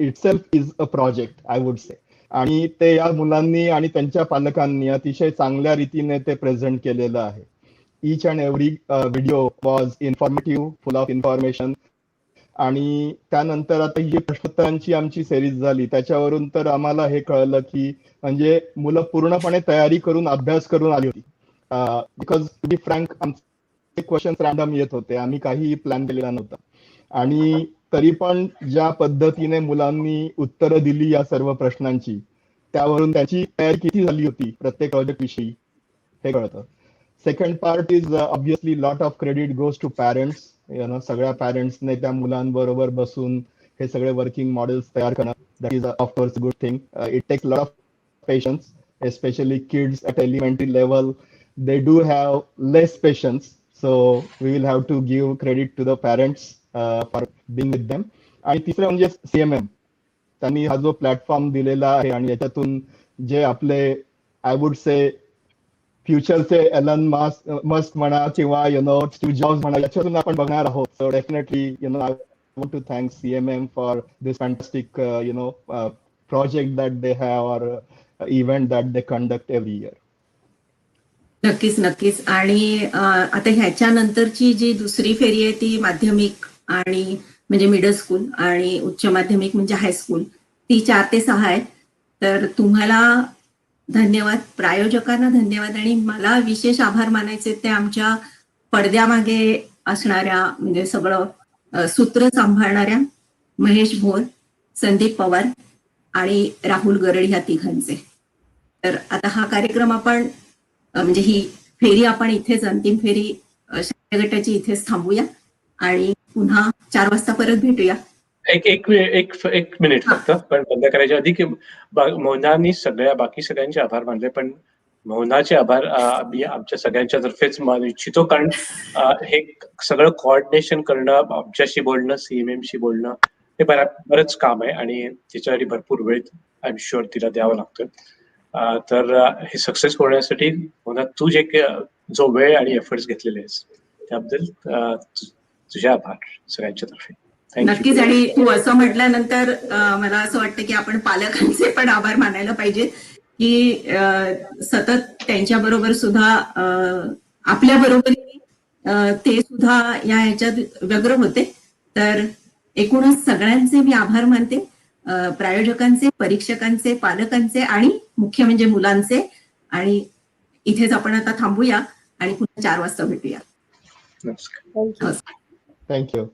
Speaker 5: itself is a project I would say. आणि ते या मुलांनी आणि त्यांच्या पालकांनी अतिशय चांगल्या रीतीने ते प्रेझेंट केलेलं आहे. each and every video was informative, full of information. आणि त्यानंतर आता ही प्रश्नोत्तरांची आमची सिरीज झाली, त्याच्यावरून तर आम्हाला हे कळलं की म्हणजे मुलं पूर्णपणे तयारी करून अभ्यास करून आली होती. बिकॉज टू बी फ्रँक आमचे क्वेश्चन्स रॅन्डम येत होते, आम्ही काहीही प्लॅन केलेला नव्हता, आणि तरी पण ज्या पद्धतीने मुलांनी उत्तरं दिली या सर्व प्रश्नांची, त्यावरून त्याची तयारी किती झाली होती प्रत्येक प्रोजेक्ट विषयी हे कळतं. Second part is obviously lot of credit goes to parents. सगळ्या पॅरेंट्सने त्या मुलांबरोबर बसून हे सगळे वर्किंग मॉडेल्स तयार करणं, that is of course good thing. It takes lot of patience, especially kids at elementary level, they do have less patience, so we will have to give credit to the parents for being with them. आणि तिसरं म्हणजे CMM, त्यांनी हा जो platform दिलेला आहे आणि याच्यातून जे आपले आय वुड से फ्युचरचे एलन मस्क म्हणा किंवा स्टीव्ह जॉब्स म्हणा, याच्यातून आपण बघणार आहोत. So definitely I want to thank CMM for this fantastic project that they have or event that they conduct every year.
Speaker 1: नक्कीच. आणि आता ह्याच्यानंतरची जी दुसरी फेरी आहे ती माध्यमिक आणि म्हणजे मिडल स्कूल आणि उच्च माध्यमिक म्हणजे हायस्कूल, ती 4 ते 6 आहे. तर तुम्हाला धन्यवाद, प्रायोजकांना धन्यवाद, आणि मला विशेष आभार मानायचे ते आमच्या पडद्यामागे असणाऱ्या म्हणजे सगळं सूत्र सांभाळणाऱ्या महेश भोर, संदीप पवार आणि राहुल गरड ह्या तिघांचे. तर आता हा कार्यक्रम आपण म्हणजे ही फेरी आपण इथेच, अंतिम फेरी शालेय गटाची इथेच थांबूया आणि पुन्हा 4 वाजता परत भेटूया.
Speaker 2: एक मिनिट फक्त, पण बंद करायच्या आधी की मोहनानी बाकी सगळ्यांचे आभार मानले, पण मोहनाचे आभार मी आमच्या सगळ्यांच्या तर्फेच मानू इच्छितो, कारण हे सगळं कोऑर्डिनेशन करणं, आमच्याशी बोलणं, CMMशी बोलणं, हे बरंच काम आहे आणि त्याच्यासाठी भरपूर वेळ आय एम शुअर तिला द्यावं लागतं. तर हे सक्सेस होण्यासाठी तू जो वेळ आणि एफर्ट्स घेतलेले आहेस त्याबद्दल तुझे आभार सगळ्यांच्या तर्फे.
Speaker 1: नक्कीच. आणि तू असं म्हटल्यानंतर मला असं वाटतं की आपण पालकांचे पण आभार मानायला पाहिजे की सतत त्यांच्या बरोबर सुद्धा आपल्या बरोबरीने ते सुद्धा या ह्याच्यात व्यग्र होते. तर एकूणच सगळ्यांचे मी आभार मानते, प्रायोजकांचे, परीक्षकांचे, पालकांचे आणि मुख्य म्हणजे मुलांचे. आणि इथेच आपण आता थांबूया आणि पुन्हा 4 वाजता भेटूया.
Speaker 2: नमस्कार.
Speaker 5: थँक्यू.